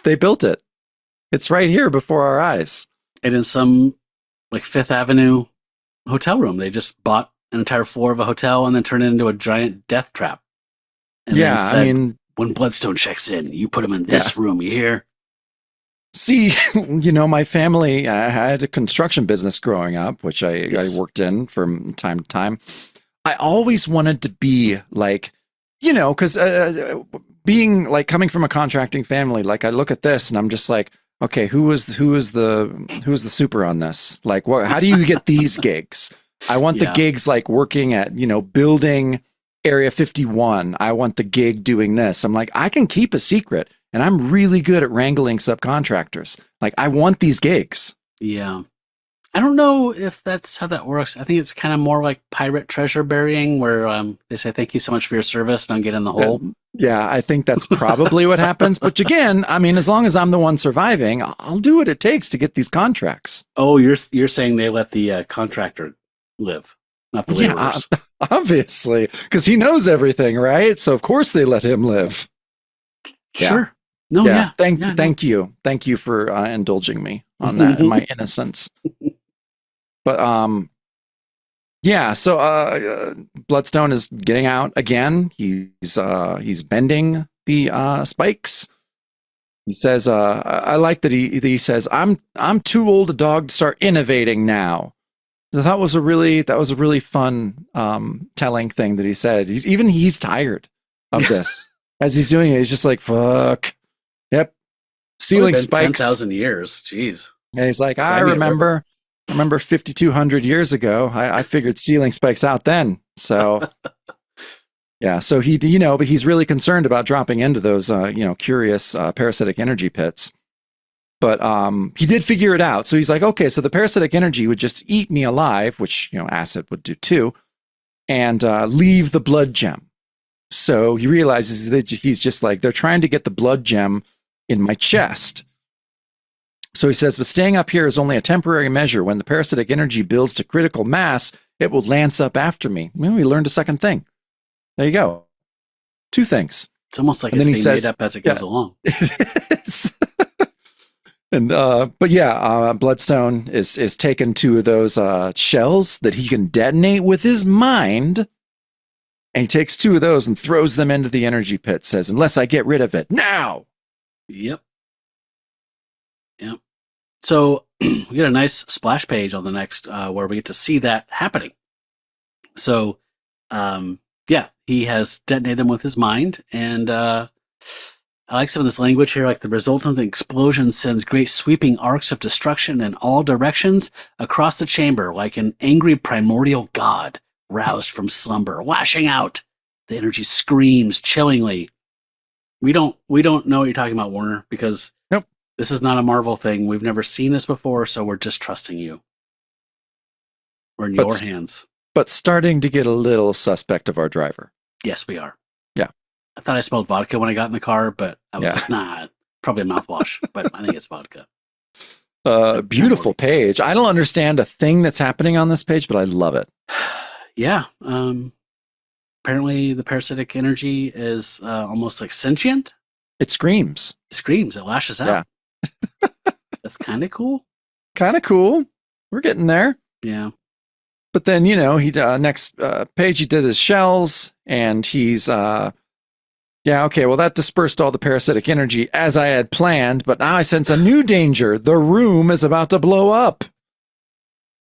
They built it. It's right here before our eyes. And in some, like, Fifth Avenue hotel room, they just bought an entire floor of a hotel and then turned it into a giant death trap. And said, when Bloodstone checks in, you put him in this room, you hear? See, my family had a construction business growing up, which I worked in from time to time. I always wanted to be like, because being like coming from a contracting family, like I look at this and I'm just like, okay, who is the super on this? Like, how do you get these gigs? I want the gigs like working at, building Area 51. I want the gig doing this. I'm like, I can keep a secret and I'm really good at wrangling subcontractors. Like, I want these gigs. Yeah. I don't know if that's how that works. I think it's kind of more like pirate treasure burying where they say, thank you so much for your service. Now get in the hole. Yeah, I think that's probably what happens. But again, I mean, as long as I'm the one surviving, I'll do what it takes to get these contracts. Oh, you're saying they let the contractor live, not the laborers. Obviously, because he knows everything, right? So of course they let him live. Sure. No, yeah. Thank you for indulging me on that and my innocence. But so Bloodstone is getting out again. He's bending the spikes. He says, I like that he says, I'm too old a dog to start innovating now. That was a really fun telling thing that he said. He's tired of this. As he's doing it, he's just like, fuck. Yep. Ceiling spikes. 10,000 years. Jeez. And he's like, I remember 5,200 years ago. I figured ceiling spikes out then. So Yeah, so but he's really concerned about dropping into those, curious parasitic energy pits. But he did figure it out. So he's like, okay, so the parasitic energy would just eat me alive, which, acid would do too, and leave the blood gem. So he realizes that he's just like, they're trying to get the blood gem in my chest. So he says, but staying up here is only a temporary measure. When the parasitic energy builds to critical mass, it will lance up after me. Well, we learned a second thing. There you go. Two things. It's almost like it's being made up as it goes along. And Bloodstone is taken to those shells that he can detonate with his mind. And he takes two of those and throws them into the energy pit, says, unless I get rid of it now. Yep. So we get a nice splash page on the next where we get to see that happening. So, he has detonated them with his mind. And I like some of this language here, like the resultant explosion sends great sweeping arcs of destruction in all directions across the chamber, like an angry primordial god roused from slumber, lashing out. The energy screams chillingly. We don't know what you're talking about, Warner, because nope. This is not a Marvel thing. We've never seen this before, so we're just trusting you. We're in your hands. But starting to get a little suspect of our driver. Yes, we are. Yeah. I thought I smelled vodka when I got in the car, but I was like, nah, probably a mouthwash, but I think it's vodka. Beautiful page. I don't understand a thing that's happening on this page, but I love it. Yeah. Apparently the parasitic energy is almost like sentient. It screams. It lashes out. Yeah. That's kind of cool. We're getting there. Yeah. But then, he next page he did his shells, and he's that dispersed all the parasitic energy as I had planned, but now I sense a new danger. The room is about to blow up.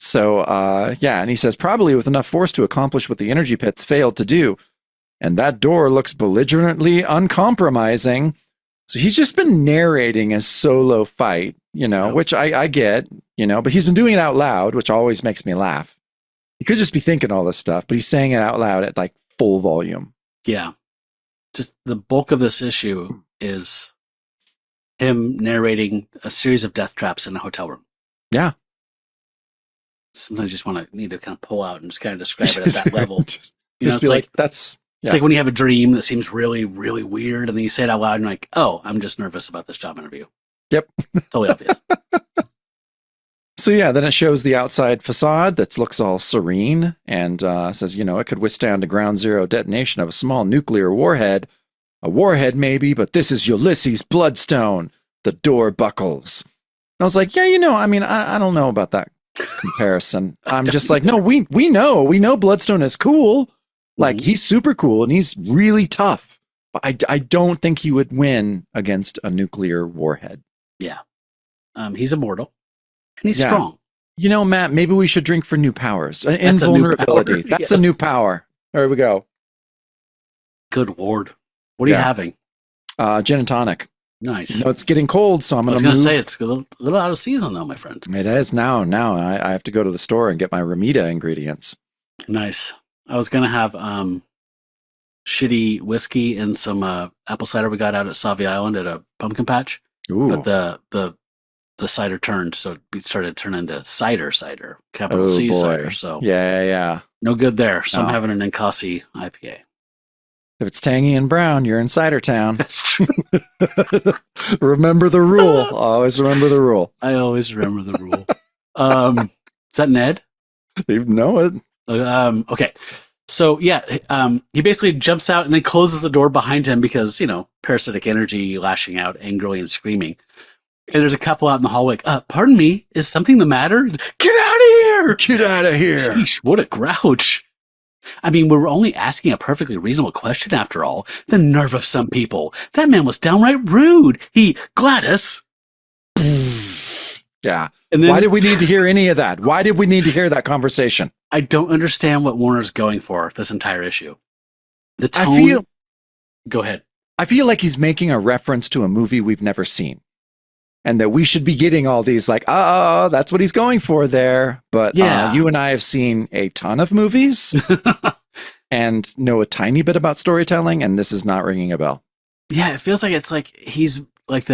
So, and he says, probably with enough force to accomplish what the energy pits failed to do. And that door looks belligerently uncompromising. So he's just been narrating a solo fight, which I get, but he's been doing it out loud, which always makes me laugh. He could just be thinking all this stuff, but he's saying it out loud at like full volume. Yeah. Just the bulk of this issue is him narrating a series of death traps in a hotel room. Yeah. Sometimes you just need to kind of pull out and just kind of describe it at that level. It's like that's... It's like when you have a dream that seems really, really weird, and then you say it out loud, and you're like, oh, I'm just nervous about this job interview. Yep. Totally obvious. So then it shows the outside facade that looks all serene and says, it could withstand a ground zero detonation of a small nuclear warhead. A warhead maybe, but this is Ulysses Bloodstone. The door buckles. And I was like, I don't know about that comparison. I'm just like, no, we know Bloodstone is cool. Like, he's super cool and he's really tough. But I don't think he would win against a nuclear warhead. Yeah. He's immortal. And he's strong. Matt, maybe we should drink for new powers. Invulnerability. That's a new power. There we go. Good Lord. What are you having? Gin and tonic. Nice. It's getting cold, so I'm going to move. I was going to say, it's a little out of season, though, my friend. It is now. I have to go to the store and get my Ramita ingredients. Nice. I was going to have shitty whiskey and some apple cider we got out at Savi Island at a pumpkin patch. Ooh. But the cider turned, so it started to turn into cider, capital C boy. cider. So yeah. No good there. So I'm having an Ninkasi IPA. If it's tangy and brown, you're in cider town. That's true. Remember the rule. Always remember the rule. I always remember the rule. Is that Ned? You know it. Okay. So he basically jumps out and then closes the door behind him because, parasitic energy lashing out angrily and screaming. And there's a couple out in the hallway. Pardon me, is something the matter? Get out of here! Get out of here! Sheesh, what a grouch. I mean, we were only asking a perfectly reasonable question after all. The nerve of some people. That man was downright rude. Gladys. Yeah. And then, why did we need to hear any of that? Why did we need to hear that conversation? I don't understand what Warner's going for this entire issue. The tone... Go ahead. I feel like he's making a reference to a movie we've never seen. And that we should be getting all these like, that's what he's going for there. But you and I have seen a ton of movies. and know a tiny bit about storytelling, and this is not ringing a bell. Yeah, it feels like it's like he's like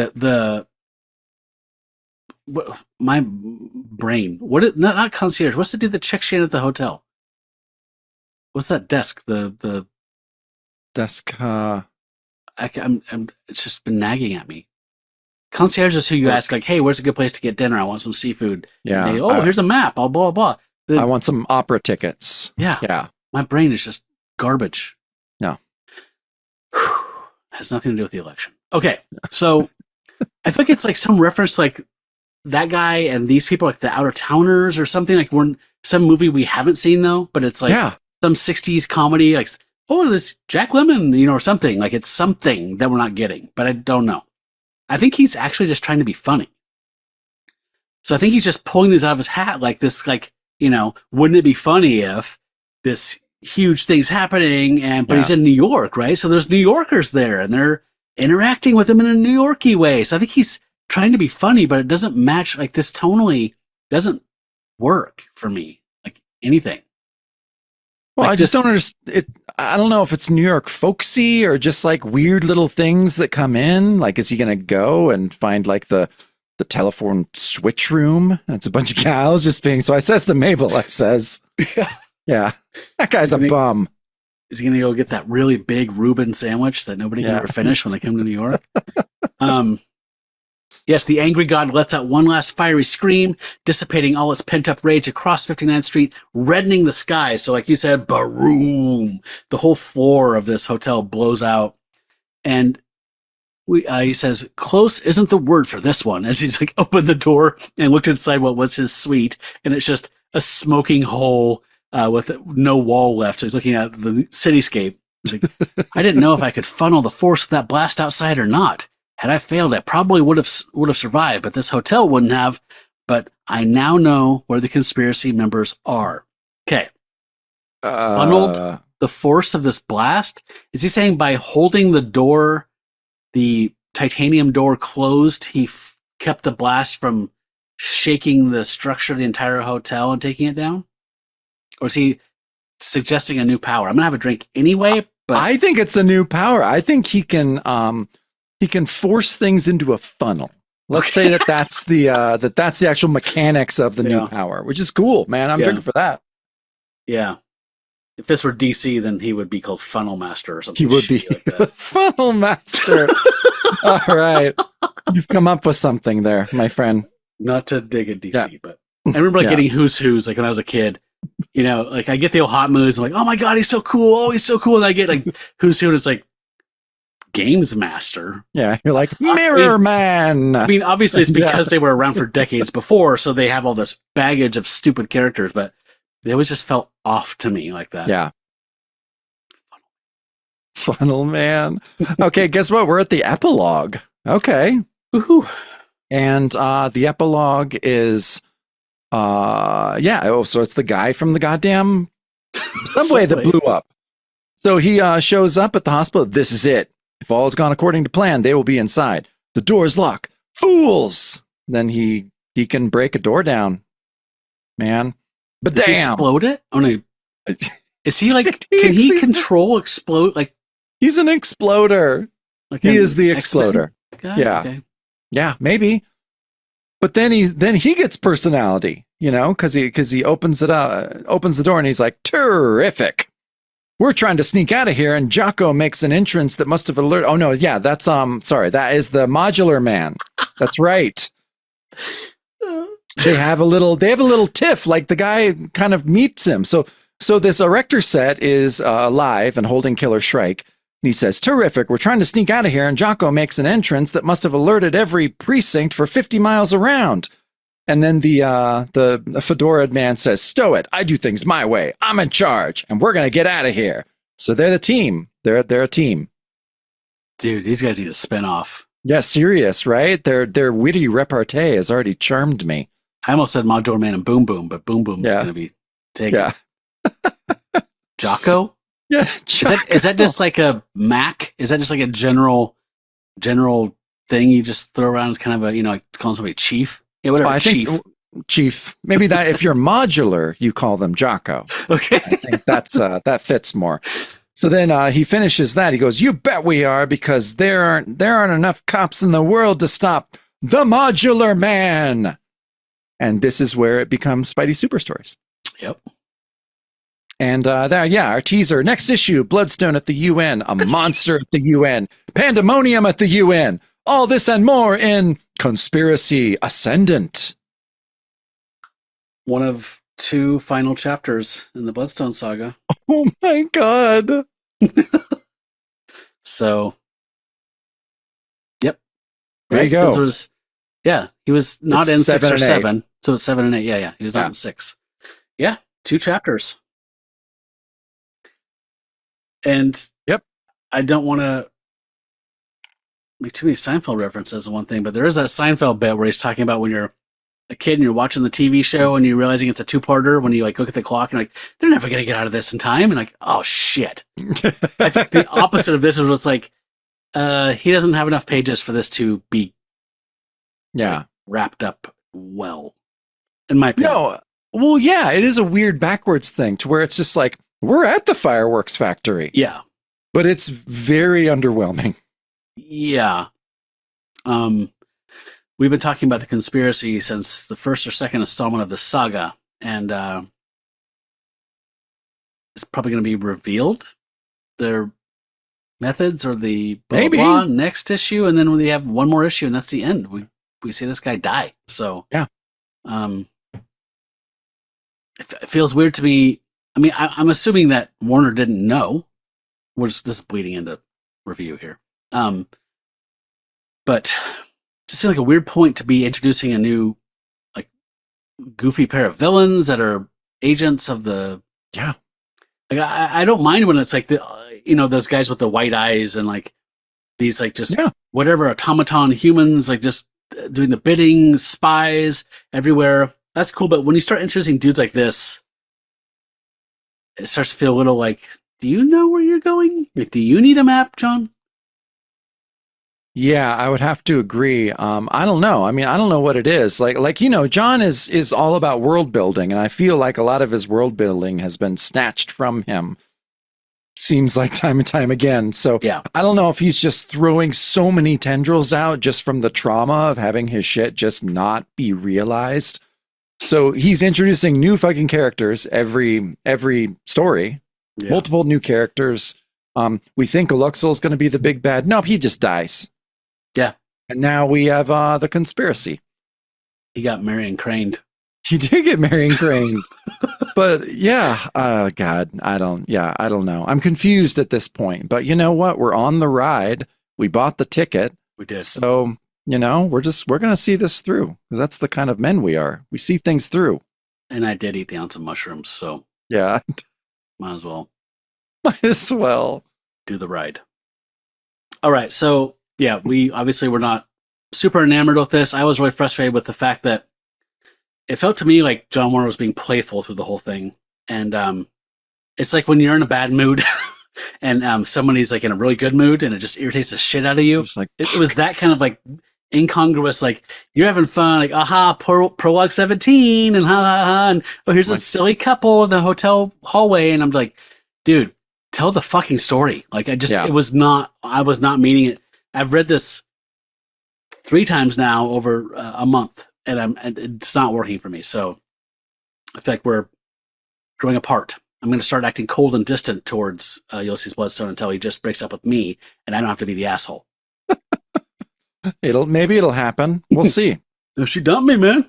my brain. Not concierge. What's the dude that checks you in at the hotel? What's that desk? The Desk. it's just been nagging at me. Concierge is who you ask, like, hey, where's a good place to get dinner? I want some seafood. Yeah. Here's a map. Blah, blah, blah. I want some opera tickets. Yeah. Yeah. My brain is just garbage. No. Has nothing to do with the election. Okay. So I think it's like some reference to like that guy and these people, like the Outer Towners or something, like we're in some movie we haven't seen though, but it's like some 60s comedy, like, oh, this Jack Lemmon, or something. Like it's something that we're not getting, but I don't know. I think he's actually just trying to be funny. So I think he's just pulling these out of his hat, like this, like, wouldn't it be funny if this huge thing's happening but he's in New York, right? So there's New Yorkers there and they're interacting with him in a New Yorky way. So I think he's trying to be funny, but it doesn't match, like this tonally doesn't work for me, like anything. Well, like I just don't understand it. I don't know if it's New York folksy or just like weird little things that come in. Like, is he going to go and find like the telephone switch room? It's a bunch of cows just being. So I says to Mabel, yeah, that guy's a bum. Is he going to go get that really big Reuben sandwich that nobody can ever finish when they come to New York? Yes, the angry god lets out one last fiery scream, dissipating all its pent-up rage across 59th Street, reddening the sky. So like you said, baroom! The whole floor of this hotel blows out. And he says, close isn't the word for this one, as he's like opened the door and looked inside what was his suite. And it's just a smoking hole with no wall left. So he's looking at the cityscape. He's like, I didn't know if I could funnel the force of that blast outside or not. Had I failed, I probably would have survived, but this hotel wouldn't have. But I now know where the conspiracy members are. Okay. Funneled the force of this blast? Is he saying by holding the door, the titanium door closed, he kept the blast from shaking the structure of the entire hotel and taking it down? Or is he suggesting a new power? I'm going to have a drink anyway, but I think it's a new power. I think he can force things into a funnel. Let's say that's the actual mechanics of the new power, which is cool, man. I'm drinking for that. Yeah. If this were DC, then he would be called Funnel Master or something. He would be like that. Funnel Master. All right. You've come up with something there, my friend. Not to dig at DC, but I remember getting Who's like when I was a kid. Like I get the old hot moves. I'm like, oh my God, he's so cool. Oh, he's so cool. And I get like Who's Who, and it's like, Games Master. Yeah, you're like Mirror Man. I mean, obviously it's because they were around for decades before, so they have all this baggage of stupid characters, but they always just felt off to me like that. Yeah. Funnel Man. Okay, guess what? We're at the epilogue. Okay. Woohoo. And the epilogue is so it's the guy from the goddamn subway that blew up. So he shows up at the hospital. This is it. If all has gone according to plan, they will be inside. The door's locked. Fools! Then he can break a door down. Man. But Does he explode it? Oh no. Is he like can he control explode like he's an exploder. Like he is the exploder. Yeah. Okay. Yeah, maybe. But then he gets personality, because he opens the door and he's like, terrific. We're trying to sneak out of here, and Jocko makes an entrance that must have alerted. Oh no, yeah, that's sorry, that is the modular man. That's right. They have a little tiff, like the guy kind of meets him. So this Erector set is alive and holding Killer Shrike. And he says, terrific, we're trying to sneak out of here, and Jocko makes an entrance that must have alerted every precinct for 50 miles around. And then the fedora man says, stow it. I do things my way. I'm in charge, and we're going to get out of here. So they're the team. They're a team. Dude, these guys need a spin-off. Yeah, serious, right? Their witty repartee has already charmed me. I almost said Modular Man and Boom Boom, but Boom Boom's going to be taken. Yeah. Jocko? Yeah. Is that just like a Mac? Is that just like a general thing you just throw around as kind of a, like calling somebody chief? Yeah, whatever. I Chief. think Chief. Maybe that if you're modular, you call them Jocko. Okay. I think that fits more. So then he finishes that. He goes, "You bet we are, because there aren't enough cops in the world to stop the Modular Man." And this is where it becomes Spidey Super Stories. Yep. And our teaser. Next issue, Bloodstone at the UN, a monster at the UN, pandemonium at the UN. All this and more in Conspiracy Ascendant. One of 2 final chapters in the Bloodstone Saga. Oh my God. So, yep. There you go. He was not It's in 6 or 7 and 7. So it's 7 and 8. Yeah. He was not in 6. Yeah. 2 chapters. And yep. I don't want to make too many Seinfeld references on one thing, but there is that Seinfeld bit where he's talking about when you're a kid and you're watching the TV show and you're realizing it's a 2-parter when you like look at the clock and like, they're never going to get out of this in time. And like, oh shit. I think the opposite of this was like, he doesn't have enough pages for this to be wrapped up well, in my opinion. No, well, yeah, it is a weird backwards thing to where it's just like, we're at the fireworks factory. Yeah. But it's very underwhelming. Yeah. We've been talking about the conspiracy since the first or second installment of the saga, and it's probably going to be revealed, their methods or the blah, blah, next issue, and then we have one more issue, and that's the end. We see this guy die. So yeah, it feels weird to me. I mean, I'm assuming that Warner didn't know. This is bleeding into review here, but just feel like a weird point to be introducing a new, like, goofy pair of villains that are agents of the. Yeah. Like, I don't mind when it's like those guys with the white eyes and like these like just whatever automaton humans like just doing the bidding, spies everywhere. That's cool, but when you start introducing dudes like this, it starts to feel a little like, do you know where you're going? Like, do you need a map, John? Yeah, I would have to agree. I don't know. I mean, I don't know what it is. Like John is all about world building, and I feel like a lot of his world building has been snatched from him. Seems like time and time again. So yeah. I don't know if he's just throwing so many tendrils out just from the trauma of having his shit just not be realized. So he's introducing new fucking characters every story, multiple new characters. We think Aluxel is going to be the big bad. Nope, he just dies. Yeah. And now we have the conspiracy. He got Marion craned. He did get Marion craned. But yeah, God, I don't know. I'm confused at this point. But you know what? We're on the ride. We bought the ticket. We did. So, we're going to see this through. Because that's the kind of men we are. We see things through. And I did eat the ounce of mushrooms, so. Yeah. Might as well. Might as well. Do the ride. All right, so yeah, we obviously were not super enamored with this. I was really frustrated with the fact that it felt to me like John Warner was being playful through the whole thing. And it's like when you're in a bad mood and somebody's like in a really good mood and it just irritates the shit out of you. Like, it was that kind of like incongruous, like you're having fun, like, aha, prologue 17 and ha ha ha. And oh, here's a silly couple in the hotel hallway. And I'm like, dude, tell the fucking story. Like I was not meaning it. I've read this 3 times now over a month, and it's not working for me. So I feel like we're growing apart. I'm going to start acting cold and distant towards Ulysses Bloodstone until he just breaks up with me, and I don't have to be the asshole. Maybe it'll happen. We'll see. No, she dumped me, man.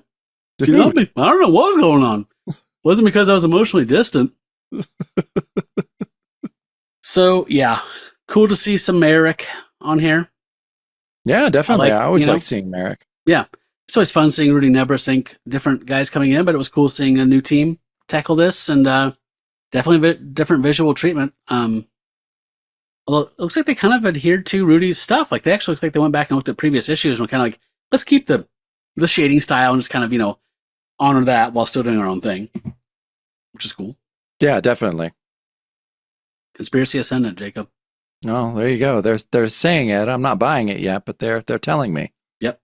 She dumped me. I don't know what was going on. It wasn't because I was emotionally distant. So yeah, cool to see some Merrick on here. Yeah, definitely. I always like seeing Merrick. Yeah. It's always fun seeing Rudy Nebris Inc. different guys coming in, but it was cool seeing a new team tackle this, and definitely different visual treatment. Although it looks like they kind of adhered to Rudy's stuff. Like they actually look like they went back and looked at previous issues and were kind of like, let's keep the shading style and just kind of, honor that while still doing our own thing, which is cool. Yeah, definitely. Conspiracy Ascendant, Jacob. Oh, there you go. They're saying it. I'm not buying it yet, but they're telling me. Yep.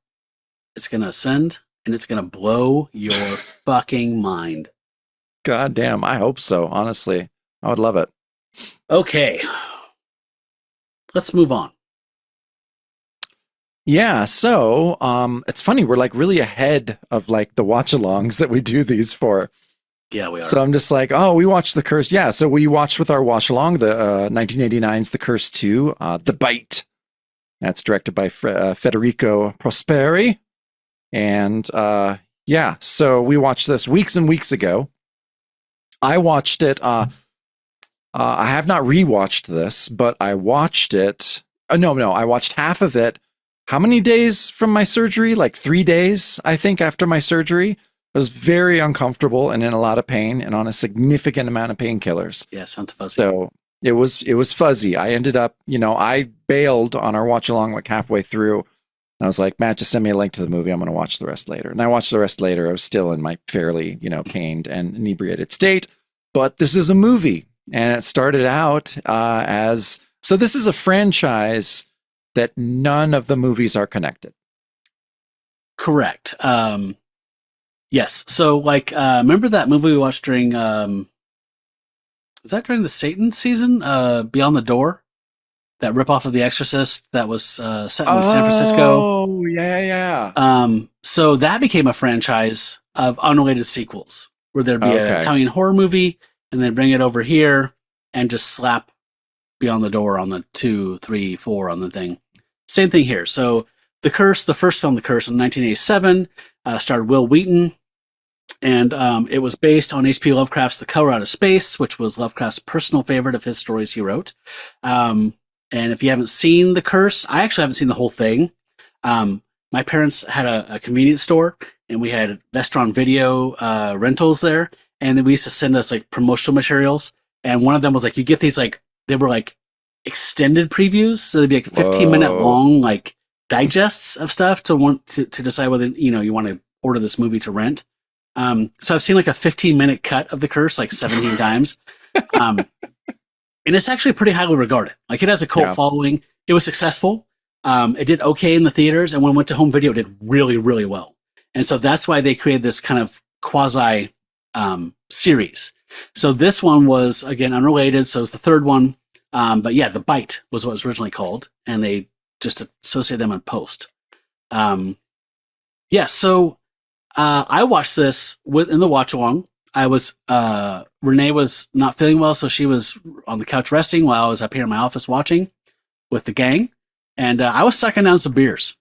It's going to ascend and it's going to blow your fucking mind. God damn, I hope so, honestly. I would love it. Okay. Let's move on. Yeah, so it's funny, we're like really ahead of like the watch-alongs that we do these for. Yeah, we are. So I'm just like, oh, we watched The Curse. Yeah, so we watched with our watch-along, the 1989's The Curse 2, The Bite. That's directed by Federico Prosperi. And yeah, so we watched this weeks and weeks ago. I watched it. I have not rewatched this, but I watched it. No, I watched half of it. How many days from my surgery? Like 3 days, I think, after my surgery. I was very uncomfortable and in a lot of pain and on a significant amount of painkillers. Yeah, sounds fuzzy. So it was fuzzy. I ended up, I bailed on our watch along like halfway through. I was like, Matt, just send me a link to the movie. I'm going to watch the rest later. And I watched the rest later. I was still in my fairly, pained and inebriated state. But this is a movie. And it started out so this is a franchise that none of the movies are connected. Correct. Yes. So, remember that movie we watched during, was that during the Satan season? Beyond the Door? That ripoff of The Exorcist that was set in San Francisco. Oh, yeah. So that became a franchise of unrelated sequels where there'd be an Italian horror movie and then bring it over here and just slap Beyond the Door on the 2, 3, 4 on the thing. Same thing here. So The Curse, the first film, The Curse, in 1987, starred Will Wheaton. And it was based on H.P. Lovecraft's The Color Out of Space, which was Lovecraft's personal favorite of his stories he wrote. And if you haven't seen The Curse, I actually haven't seen the whole thing. My parents had a convenience store, and we had Vestron video rentals there. And then we used to send us like promotional materials. And one of them was like, you get these they were like extended previews. So they'd be like 15-minute long like digests of stuff to decide whether, you want to order this movie to rent. So I've seen like a 15-minute cut of The Curse like 17 times. And it's actually pretty highly regarded. Like it has a cult following. It was successful. It did okay in the theaters, and when it went to home video, it did really, really well. And so that's why they created this kind of quasi series. So this one was, again, unrelated. So it's the third one. But yeah, The Bite was what it was originally called, and they just associate them in post. So I watched this in the watch along. I was Renee was not feeling well, so she was on the couch resting while I was up here in my office watching with the gang, and I was sucking down some beers.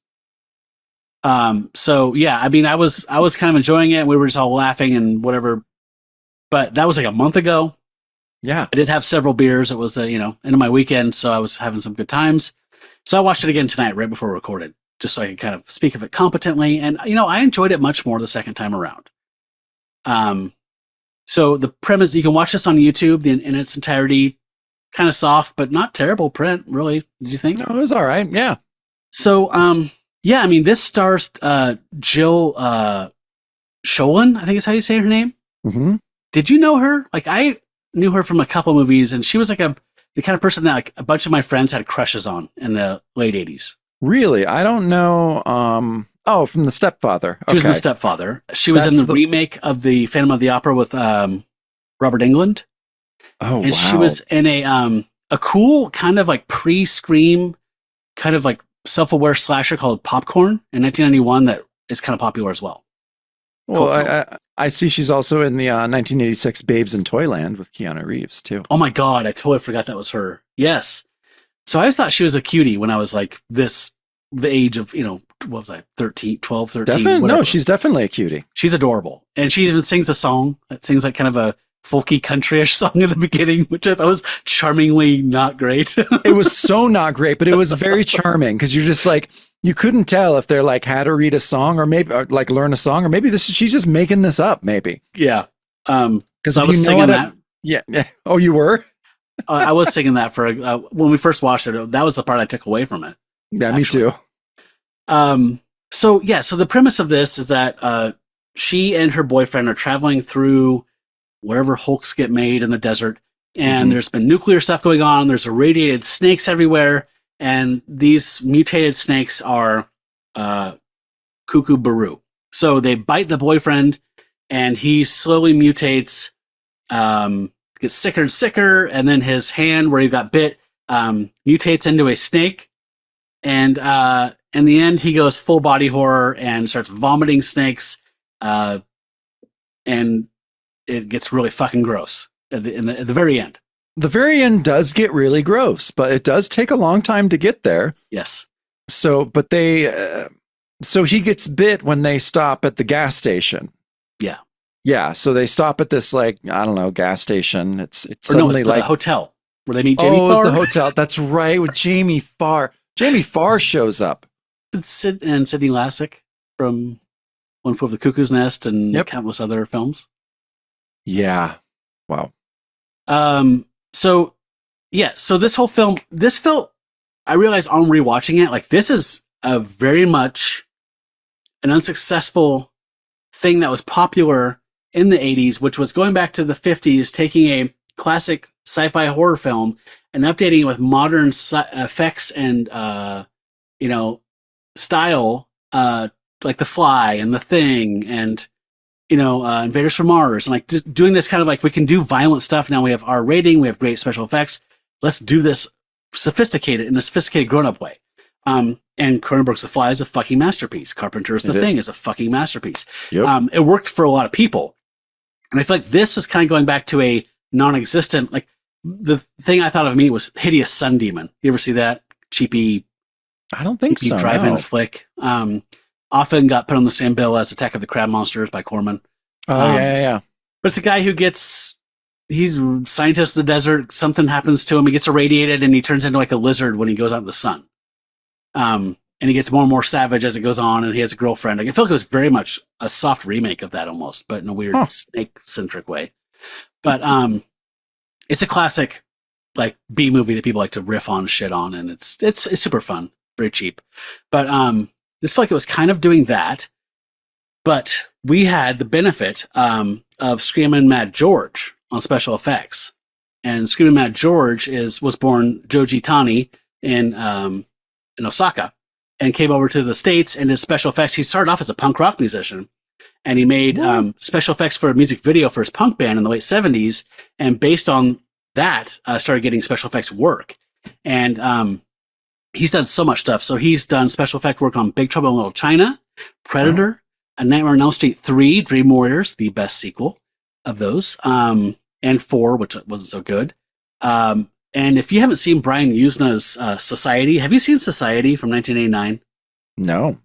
So yeah, I mean, I was kind of enjoying it, and we were just all laughing and whatever. But that was like a month ago. Yeah, I did have several beers. It was end of my weekend, so I was having some good times. So I watched it again tonight, right before we recorded, just so I could kind of speak of it competently. And I enjoyed it much more the second time around. So the premise, you can watch this on YouTube in its entirety, kind of soft, but not terrible print, really. Did you think? No, it was all right. Yeah. So, I mean, this stars Jill Sholin, I think is how you say her name. Mm-hmm. Did you know her? Like, I knew her from a couple movies, and she was like the kind of person that like a bunch of my friends had crushes on in the late 80s. Really? I don't know. From The Stepfather. Okay. She was The Stepfather. She was in the remake of the Phantom of the Opera with Robert Englund. Oh, and she was in a cool kind of like pre-Scream, kind of like self-aware slasher called Popcorn in 1991 that is kind of popular as well. Well, I see she's also in the 1986 Babes in Toyland with Keanu Reeves, too. Oh my God, I totally forgot that was her. Yes. So I always thought she was a cutie when I was like the age of, what was I, 12, 13? No, she's definitely a cutie. She's adorable. And she even sings a song that sings like kind of a folky countryish song at the beginning, which I thought was charmingly not great. It was so not great, but it was very charming because you're just like, you couldn't tell if they're like had to read a song or maybe like learn a song or maybe she's just making this up. Maybe. Yeah. Because I was singing that. Yeah. Oh, you were? I was singing that for when we first watched it. That was the part I took away from it. Yeah, actually. Me too. So the premise of this is that she and her boyfriend are traveling through wherever hulks get made in the desert, and there's been nuclear stuff going on. There's irradiated snakes everywhere, and these mutated snakes are kookaburra. So they bite the boyfriend, and he slowly mutates, gets sicker and sicker, and then his hand where he got bit mutates into a snake. And in the end, he goes full body horror and starts vomiting snakes, and it gets really fucking gross at the very end. The very end does get really gross, but it does take a long time to get there. Yes. So, but so he gets bit when they stop at the gas station. Yeah. Yeah. So they stop at this, like, I don't know, gas station. It's suddenly the hotel where they meet Jamie Farr. Oh, it's the hotel. That's right. With Jamie Farr. Jamie Farr shows up. And Sidney Lassick from One Flew Over the Cuckoo's Nest and countless other films. Yeah. Wow. So this whole film, I realized on rewatching it, like, this is a very much an unsuccessful thing that was popular in the 80s, which was going back to the 50s, taking a classic sci-fi horror film and updating it with modern effects and, style, like The Fly and The Thing and, Invaders from Mars, and like doing this kind of like, we can do violent stuff now. We have R rating, we have great special effects. Let's do this sophisticated in a sophisticated grown-up way. And Cronenberg's The Fly is a fucking masterpiece. Carpenter's The Thing is a fucking masterpiece. Yep. It worked for a lot of people, and I feel like this was kind of going back to a non-existent. Like, the thing I thought of me was Hideous Sun Demon. You ever see that cheapy? I don't think so. Drive-in flick. Often got put on the same bill as Attack of the Crab Monsters by Corman. Oh, yeah. But it's a guy who he's a scientist in the desert. Something happens to him. He gets irradiated and he turns into like a lizard when he goes out in the sun. And he gets more and more savage as it goes on, and he has a girlfriend. Like, I feel like it was very much a soft remake of that almost, but in a weird snake-centric way. But it's a classic, like, B movie that people like to riff on, shit on, and it's super fun, very cheap. But this felt like it was kind of doing that, but we had the benefit of Screamin' Mad George on special effects. And Screamin' Mad George was born Joji Tani in Osaka, and came over to the States and did special effects. He started off as a punk rock musician, and he made special effects for a music video for his punk band in the late 70s. And based on that, started getting special effects work. And he's done so much stuff. So he's done special effect work on Big Trouble in Little China, Predator, A Nightmare on Elm Street 3, Dream Warriors, the best sequel of those, and 4, which wasn't so good. And if you haven't seen Brian Usena's Society, have you seen Society from 1989? No.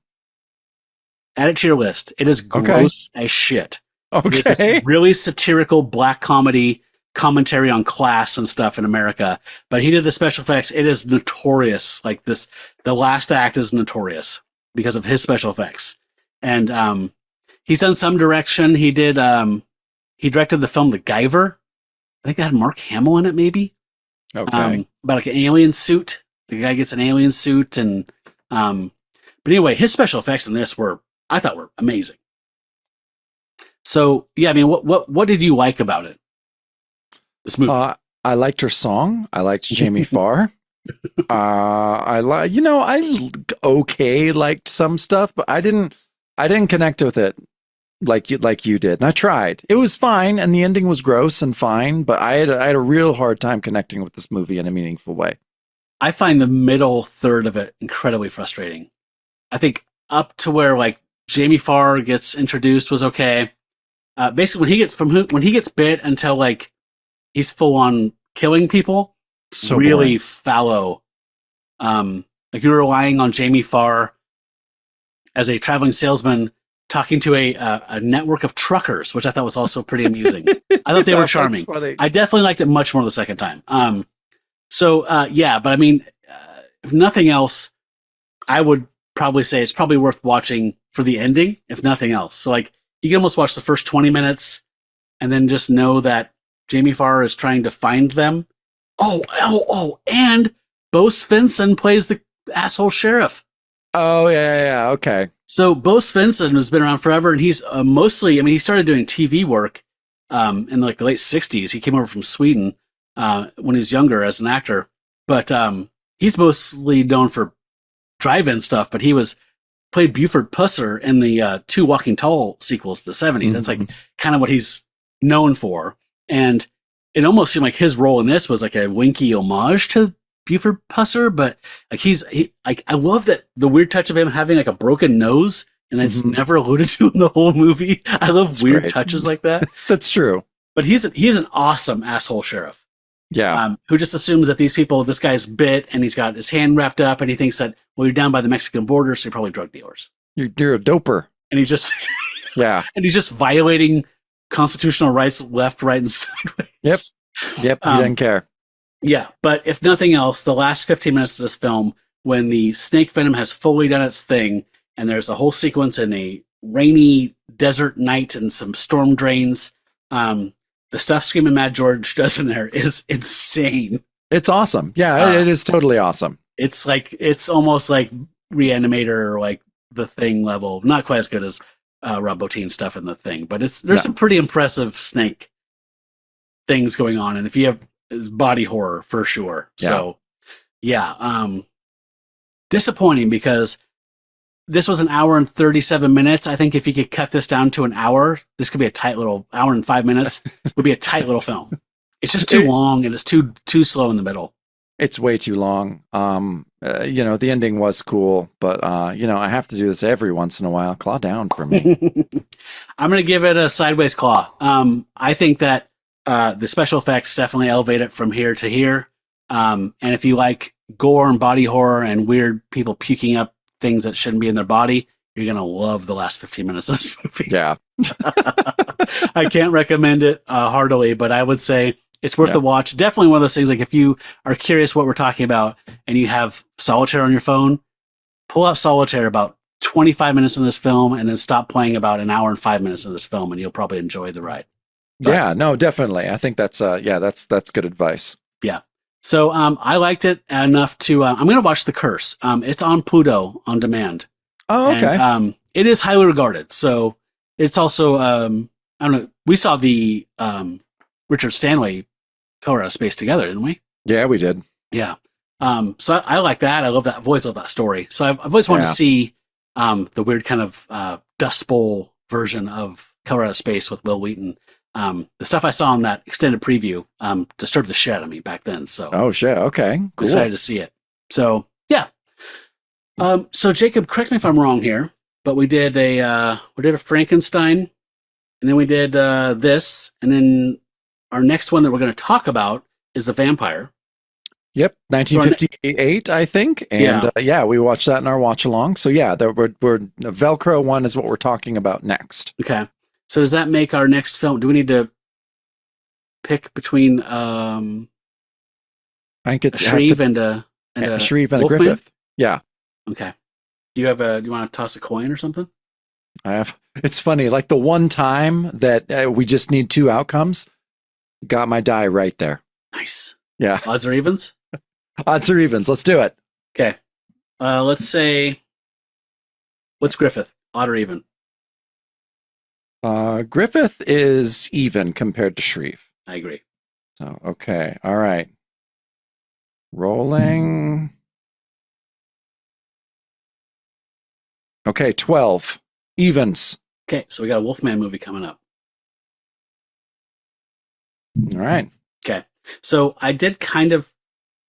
Add it to your list. It is gross as shit. Okay. It's this really satirical black comedy commentary on class and stuff in America. But he did the special effects. It is notorious. Like this, the last act is notorious because of his special effects. And he's done some direction. He did. He directed the film The Guyver. I think that had Mark Hamill in it, maybe. Okay. About like an alien suit. The guy gets an alien suit, and but anyway, his special effects in this I thought were amazing. So yeah, I mean, what did you like about it? This movie. I liked her song. I liked Jamie Farr. I liked some stuff, but I didn't connect with it like you did. And I tried. It was fine, and the ending was gross and fine, but I had a real hard time connecting with this movie in a meaningful way. I find the middle third of it incredibly frustrating. I think up to where like Jamie Farr gets introduced was okay. Basically, when he gets bit until like he's full on killing people, so really boring. fallow. Like you're relying on Jamie Farr as a traveling salesman talking to a network of truckers, which I thought was also pretty amusing. I thought they were charming. I definitely liked it much more the second time. Yeah, but I mean, if nothing else, I would probably say it's probably worth watching for the ending, if nothing else. So like, you can almost watch the first 20 minutes and then just know that Jamie Farr is trying to find them. Oh, and Bo Svensson plays the asshole sheriff. Oh, yeah, okay. So Bo Svensson has been around forever, and he's he started doing TV work in like the late 60s. He came over from Sweden when he was younger as an actor, but he's mostly known for drive-in stuff, but he was played Buford Pusser in the two Walking Tall sequels, the 70s. That's like kind of what he's known for. And it almost seemed like his role in this was like a winky homage to Buford Pusser, but like I love that the weird touch of him having like a broken nose, and that's never alluded to in the whole movie. I love that's weird touches like that. That's true. But he's an awesome asshole sheriff. Yeah. Who just assumes that this guy's bit, and he's got his hand wrapped up, and he thinks that, well, you're down by the Mexican border, so you're probably drug dealers. You're a doper. And he's just yeah. And he's just violating constitutional rights left, right, and sideways. Yep. He doesn't care. Yeah, but if nothing else, the last 15 minutes of this film, when the snake venom has fully done its thing, and there's a whole sequence in a rainy desert night and some storm drains, the stuff Screaming Mad George does in there is insane. It's awesome. Yeah, it is totally awesome. It's almost like Reanimator or like The Thing level. Not quite as good as Rob Bottin stuff in The Thing, but there's some pretty impressive snake things going on, and if you have body horror for sure. Yeah. So disappointing because this was an hour and 37 minutes. I think if you could cut this down to an hour, this could be a tight little hour and 5 minutes would be a tight little film. It's just too long, and it's too slow in the middle. It's way too long. The ending was cool, but I have to do this every once in a while. Claw down for me. I'm going to give it a sideways claw. I think that the special effects definitely elevate it from here to here. And if you like gore and body horror and weird people puking up things that shouldn't be in their body, you're going to love the last 15 minutes of this movie. Yeah. I can't recommend it heartily, but I would say it's worth a watch. Definitely one of those things, like if you are curious what we're talking about and you have Solitaire on your phone, pull out Solitaire about 25 minutes in this film and then stop playing about an hour and 5 minutes in this film, and you'll probably enjoy the ride. But, yeah, no, definitely. I think that's good advice. Yeah. So I liked it enough to I'm going to watch The Curse. It's on Pluto on demand. Oh, okay. And, it is highly regarded. So it's also I don't know. We saw the Richard Stanley Color Out of Space together, didn't we? Yeah, we did. Yeah. So I like that. I love that. I've always loved that story. So I've always wanted to see the weird kind of Dust Bowl version of Color Out of Space with Will Wheaton. The stuff I saw in that extended preview disturbed the shit out of me back then. So oh shit, okay, cool. I'm excited to see it. So yeah. So Jacob, correct me if I'm wrong here, but we did a Frankenstein, and then we did this, and then our next one that we're going to talk about is the vampire. Yep, 1958, I think, and we watched that in our watch along. So yeah, the Velcro one is what we're talking about next. Okay. So does that make our next film? Do we need to pick between I think it's a Shreve and a Shreve and a Wolfman? Griffith? Yeah. Okay. Do you want to toss a coin or something? I have. It's funny, like the one time that we just need two outcomes, got my die right there. Nice. Yeah. Odds or evens? Odds or evens. Let's do it. Okay. Let's say, what's Griffith? Odd or even? Griffith is even compared to Shreve. I agree. So, okay. All right. Rolling. Okay, 12. Evens. Okay, so we got a Wolfman movie coming up. All right. Okay. So I did kind of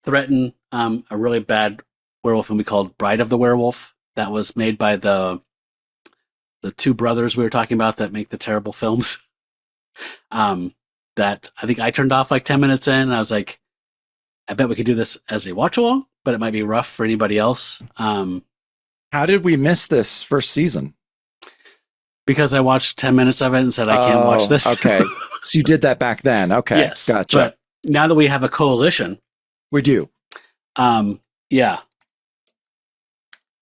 threaten a really bad werewolf movie called Bride of the Werewolf that was made by the two brothers we were talking about that make the terrible films. That I think I turned off like 10 minutes in, and I was like, I bet we could do this as a watch along, but it might be rough for anybody else. How did we miss this first season? Because I watched 10 minutes of it and said, I can't watch this. Okay. So you did that back then. Okay. Yes. Gotcha. But now that we have a coalition. We do. Yeah.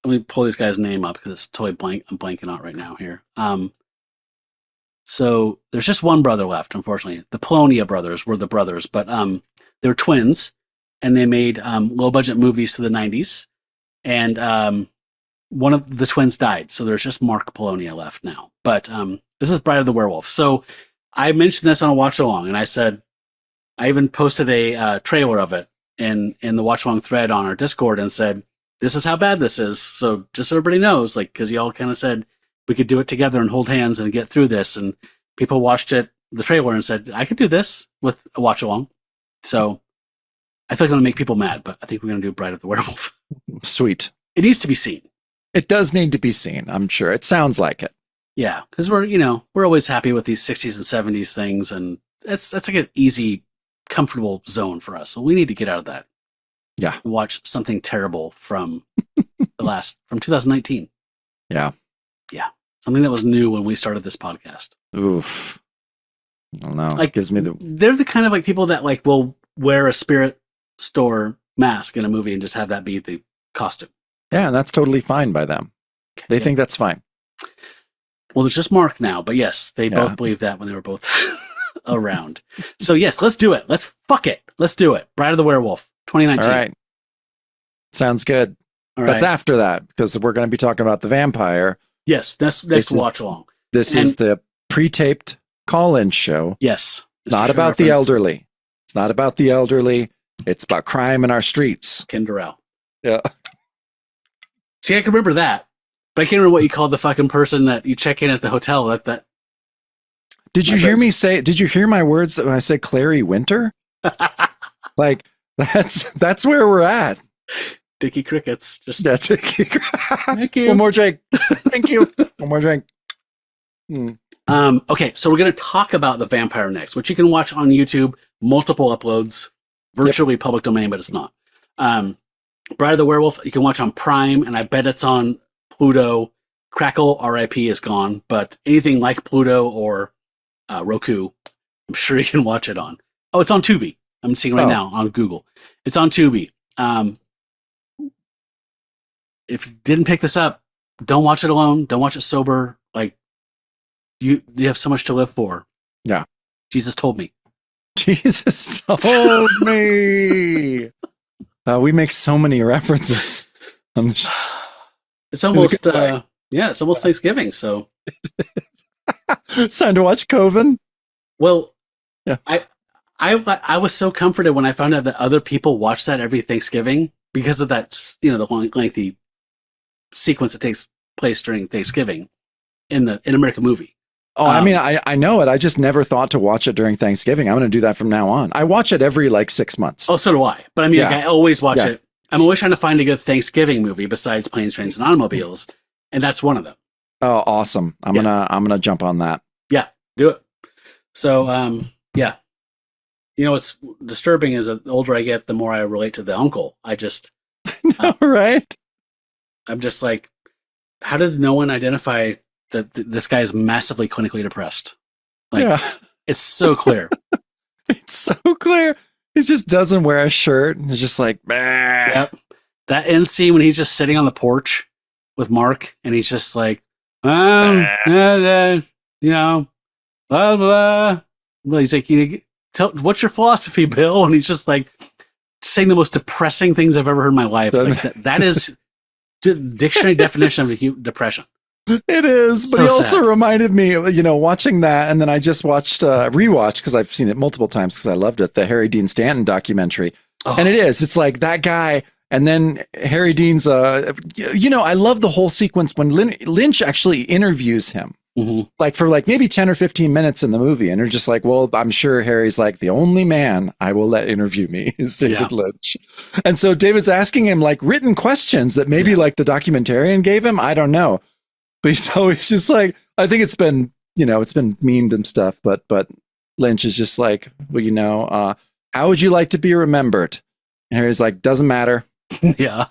Let me pull this guy's name up because it's totally blank. I'm blanking out right now here. So there's just one brother left, unfortunately. The Polonia brothers were the brothers, but they were twins, and they made low budget movies to the 90s. And one of the twins died, so there's just Mark Polonia left now. But this is Bride of the Werewolf. So I mentioned this on a watch along, and I said, I even posted a trailer of it in the watch along thread on our Discord and said, this is how bad this is. So just so everybody knows, like, because y'all kind of said we could do it together and hold hands and get through this, and people watched it, the trailer, and said I could do this with a watch along. So I feel like I'm gonna make people mad, but I think we're gonna do Bride of the Werewolf. Sweet. It needs to be seen. It does need to be seen. I'm sure. It sounds like it. Yeah, because we're always happy with these 60s and 70s things, and that's like an easy, comfortable zone for us. So we need to get out of that. Yeah. Watch something terrible from from 2019. Yeah. Yeah. Something that was new when we started this podcast. Oof. I don't know. Like, It gives me the. they're the kind of like people that like will wear a spirit store mask in a movie and just have that be the costume. Yeah, and that's totally fine by them. They think that's fine. Well, there's just Mark now, but yes, they both believed that when they were both around. So yes, let's do it. Fuck it. Let's do it. Bride of the Werewolf, 2019. All right. Sounds good. All That's right. after that, because we're going to be talking about the vampire. Yes, next This is- watch along. This is the pre-taped call-in show. Yes. Not about the elderly. It's not about the elderly. It's about crime in our streets. Ken Durrell. Yeah. See, I can remember that, but I can't remember what you called the fucking person that you check in at the hotel. That. Did you hear me say? Did you hear my words when I said Clary Winter? Like that's where we're at. Dickie Crickets. Just That's it. thank you. One more drink. Thank you. One more drink. Okay, so we're going to talk about The Vampire next, which you can watch on YouTube, multiple uploads, virtually public domain, but it's not. Bride of the Werewolf, you can watch on Prime, and I bet it's on Pluto. Crackle, RIP, is gone, but anything like Pluto or Roku, I'm sure you can watch it on. Oh, it's on Tubi. I'm seeing right now on Google. It's on Tubi. If you didn't pick this up, don't watch it alone. Don't watch it sober. Like, you have so much to live for. Yeah. Jesus told me. Jesus told me. We make so many references. On the It's almost good way. it's almost Thanksgiving. So It's time to watch Coven. well, Yeah. I was so comforted when I found out that other people watch that every Thanksgiving because of that, the long, lengthy sequence that takes place during Thanksgiving in American movie. Oh, I mean, I know it. I just never thought to watch it during Thanksgiving. I'm going to do that from now on. I watch it every 6 months. Oh, so do I. But I mean, Yeah. like, I always watch Yeah. it. I'm always trying to find a good Thanksgiving movie besides Planes, Trains, and Automobiles, and that's one of them. Oh, awesome. I'm gonna jump on that. Yeah, do it. So, yeah. What's disturbing is that the older I get, the more I relate to the uncle. All right. I'm just like, how did no one identify that this guy is massively clinically depressed? Like, Yeah. it's so clear. It's so clear. He just doesn't wear a shirt. And it's just like, bah. Yep. That end scene when he's just sitting on the porch with Mark and he's just like, blah, blah. Well, he's like, what's your philosophy, Bill? And he's just like saying the most depressing things I've ever heard in my life. It's like, that is dictionary definition of depression. It is, but So he also sad. reminded me, watching that, and then I just watched rewatch because I've seen it multiple times because I loved it. The Harry Dean Stanton documentary, and it's like that guy, and then Harry Dean's. I love the whole sequence when Lynch actually interviews him, like for maybe 10 or 15 minutes in the movie, and they're just like, well, I'm sure Harry's like the only man I will let interview me is David Lynch, and so David's asking him written questions that maybe the documentarian gave him. I don't know. But he's always just like, I think it's been memed and stuff, but Lynch is just like, well, how would you like to be remembered? And Harry's like, doesn't matter. Yeah.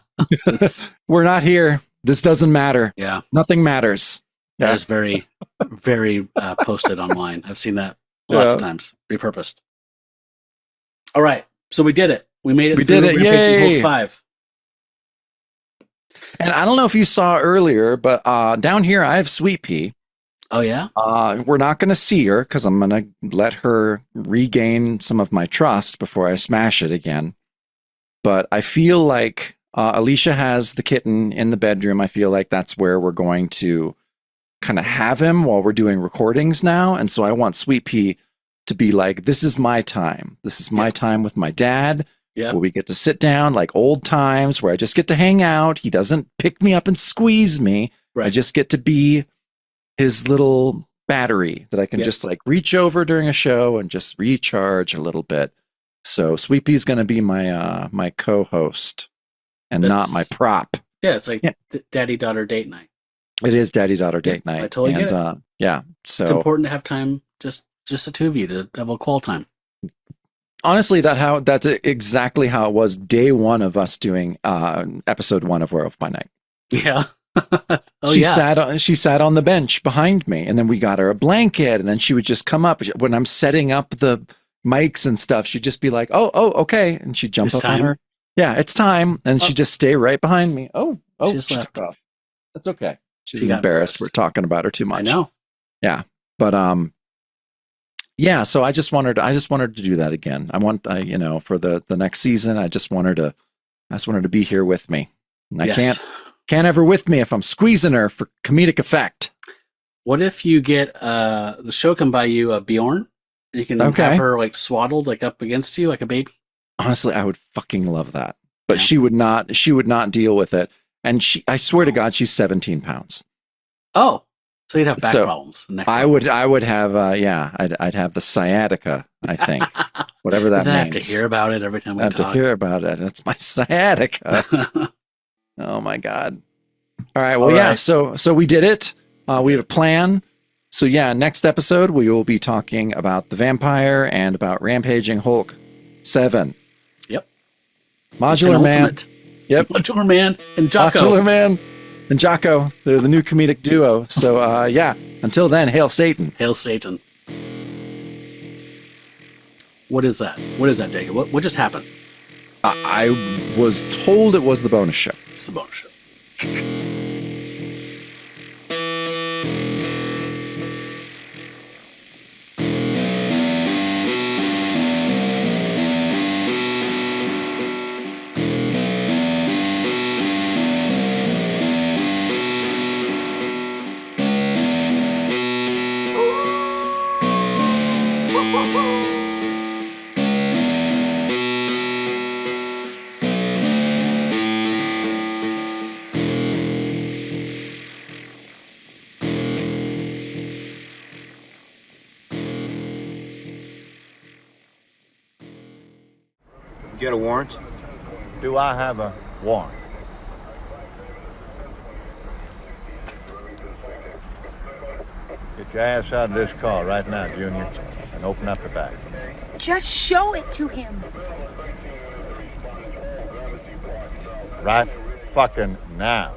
We're not here. This doesn't matter. Yeah. Nothing matters. That is very, very posted online. I've seen that lots of times. Repurposed. All right. So we did it. We made it. We did it. Yay. Hulk 5. And I don't know if you saw earlier, but down here I have Sweet Pea. Oh, yeah? We're not going to see her because I'm going to let her regain some of my trust before I smash it again. But I feel like Alicia has the kitten in the bedroom. I feel like that's where we're going to kind of have him while we're doing recordings now. And so I want Sweet Pea to be like, this is my time. This is my time with my dad. Yeah. where we get to sit down like old times, where I just get to hang out. He doesn't pick me up and squeeze me. Right. I just get to be his little battery that I can just like reach over during a show and just recharge a little bit. So Sweepy's going to be my my co-host and not my prop. Yeah, it's like daddy-daughter date night. It is daddy-daughter date night. I totally get it. Yeah, so it's important to have time, just the two of you to have a call time. Honestly, that's exactly how it was day one of us doing episode 1 of Werewolf by Night. Yeah. She sat on the bench behind me, and then we got her a blanket, and then she would just come up when I'm setting up the mics and stuff. She'd just be like, "Oh, okay," and she'd jump up on her. Yeah, it's time, and she'd just stay right behind me. She took off. That's okay. She's embarrassed. We're talking about her too much. I know. Yeah, but yeah. So I just wanted to do that again. I want for the next season. I just wanted to be here with me. And I can't ever with me if I'm squeezing her for comedic effect. What if you get the show can buy you a Bjorn and you can have her like swaddled like up against you like a baby? Honestly, I would fucking love that. But she would not deal with it. And I swear to God, she's 17 pounds. Oh, so you'd have back problems. I would have I'd have the sciatica, I think. Whatever that means. I have to hear about it every time we talk. I have to hear about it. That's my sciatica. Oh my God. All right. Well, yeah. So we did it. We have a plan. So yeah, next episode we will be talking about the vampire and about Rampaging Hulk 7. Yep. Modular Man. Yep. Modular Man and Jocko. Modular Man and Jocko. They're the new comedic duo. So yeah. Until then, hail Satan. Hail Satan. What is that? What is that, Jacob? What just happened? I was told it was the bonus show. It's the bonus show. Get a warrant? Do I have a warrant? Get your ass out of this car right now, Junior, and open up the back. Just show it to him. Right fucking now.